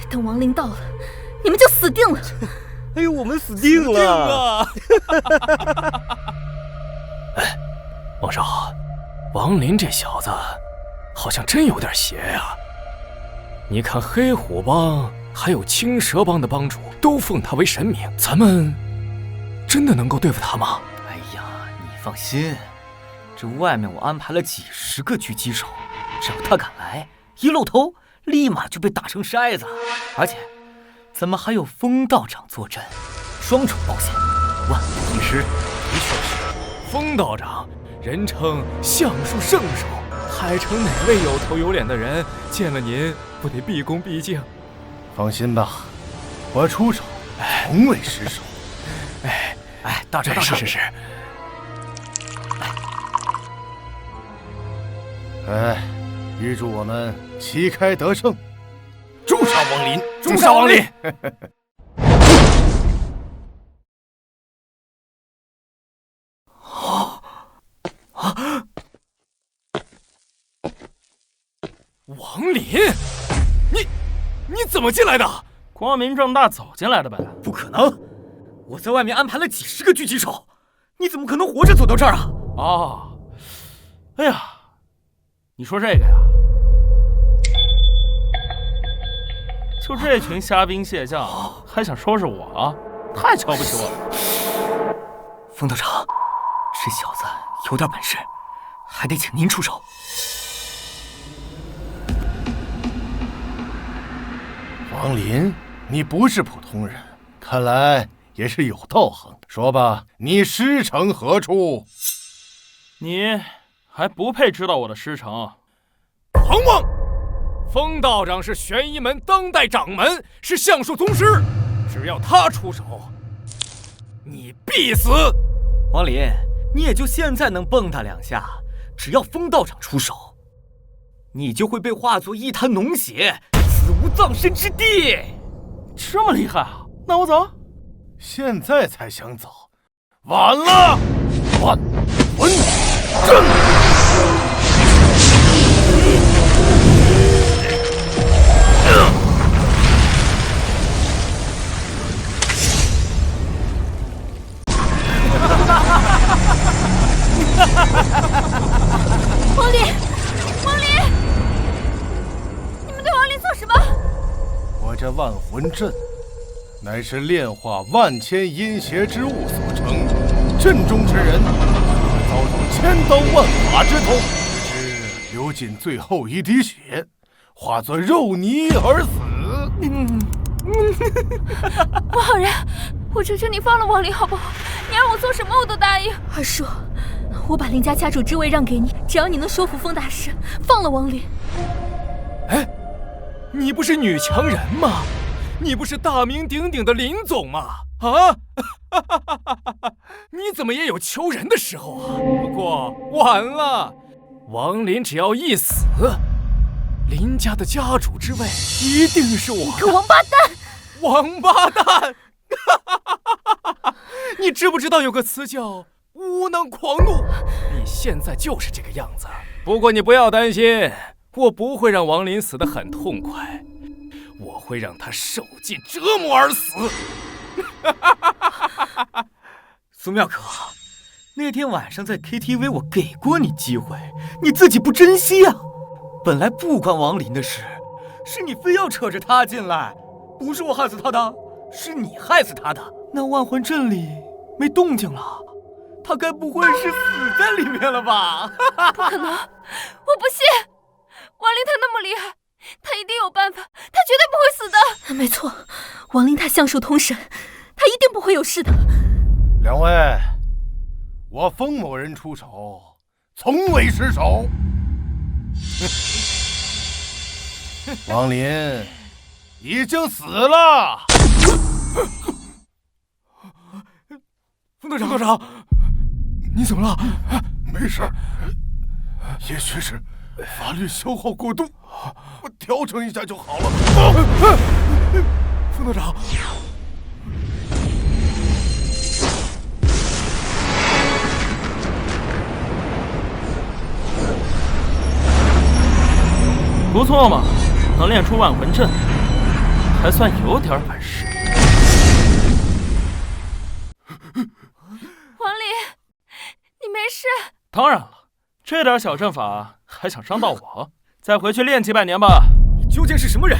等亡灵到了，你们就死定了！哎呦，我们死定了！哎，王少，王林这小子好像真有点邪呀。你看黑虎帮还有青蛇帮的帮主都奉他为神明，咱们真的能够对付他吗？哎呀，你放心，这外面我安排了几十个狙击手，只要他敢来，一露头立马就被打成筛子。而且咱们还有风道长坐镇，双重保险，万无一失。的确是，风道长人称相术圣手，海城哪位有头有脸的人见了您不得毕恭毕敬？放心吧，我出手从未失手。大丈，是。预祝我们旗开得胜，诛杀亡灵，诛杀亡灵！王林，你怎么进来的？光明正大走进来的呗。不可能，我在外面安排了几十个狙击手，你怎么可能活着走到这儿啊？哦，哎呀，你说这个呀？就这群虾兵蟹将，还想收拾我？太瞧不起我了！风道长，这小子有点本事，还得请您出手。王林，你不是普通人，看来也是有道行。说吧，你师承何处？你还不配知道我的师承。狂妄！风道长是玄一门当代掌门，是相术宗师，只要他出手，你必死。王林，你也就现在能蹦跶两下，只要风道长出手，你就会被化作一滩脓血，死无葬身之地。这么厉害啊？那我走。现在才想走，晚了。万魂阵。王林，王林，你们对王林做什么？我这万魂阵乃是炼化万千阴邪之物所成，阵中之人遭受千刀万剐之痛，直至流尽最后一滴血，化作肉泥而死。王好人，我求求你放了王林好不好？你让我做什么我都答应。二叔，我把林家家主之位让给你，只要你能说服风大师放了王林。哎，你不是女强人吗？你不是大名鼎鼎的林总吗？啊，你怎么也有求人的时候啊？不过晚了，王林只要一死，林家的家主之位一定是我的。你个王八蛋！王八蛋！你知不知道有个词叫无能狂怒？你现在就是这个样子。不过你不要担心，我不会让王林死得很痛快，我会让他受尽折磨而死。苏妙可，那天晚上在 KTV 我给过你机会，你自己不珍惜啊！本来不关王林的事，是你非要扯着他进来，不是我害死他的，是你害死他的。那万魂阵里没动静了，他该不会是死在里面了吧？不可能，我不信！王林他那么厉害，他一定有办法，他绝对不会死的。没错，王林他相术通神，他一定不会有事的。两位，我风某人出手，从未失手。王林已经死了。风道长，你怎么了？没事，也许是法律消耗过度，我调整一下就好了。风道长，不错嘛。能练出万魂阵，还算有点本事。王离，你没事？当然了，这点小阵法还想伤到我？再回去练几百年吧。你究竟是什么人？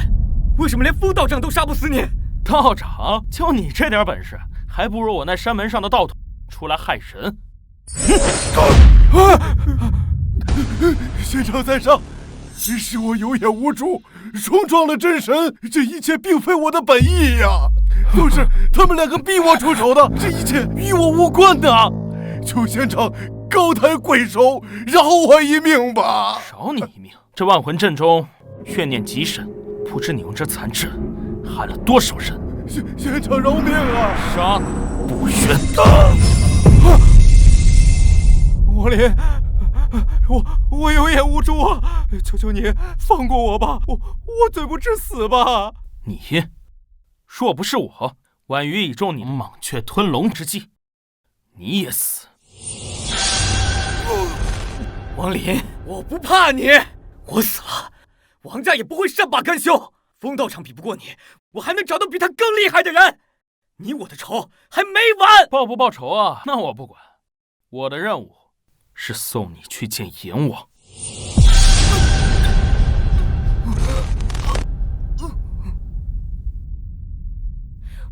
为什么连风道长都杀不死你？道长，就你这点本事，还不如我那山门上的道童出来害人。仙长在上，是我有眼无珠，冲撞了真神，这一切并非我的本意呀，都是他们两个逼我出手的，这一切与我无关的。求仙长高抬贵手，饶我一命吧！饶你一命？这万魂阵中怨念极深，不知你用这残阵害了多少人。仙长饶命啊！杀不冤！王林，我有眼无珠啊！求求你放过我吧，我罪不至死吧！你若不是我，婉瑜已中你蟒雀吞龙之计，你也死。王林，我不怕你，我死了，王家也不会善罢甘休。风道场比不过你，我还能找到比他更厉害的人。你我的仇还没完！报不报仇啊？那我不管，我的任务是送你去见阎王。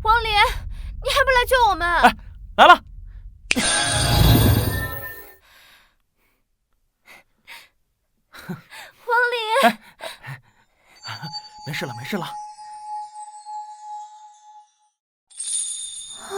王林，你还不来救我们？哎，来了。王林，哎，没事了，没事了。啊！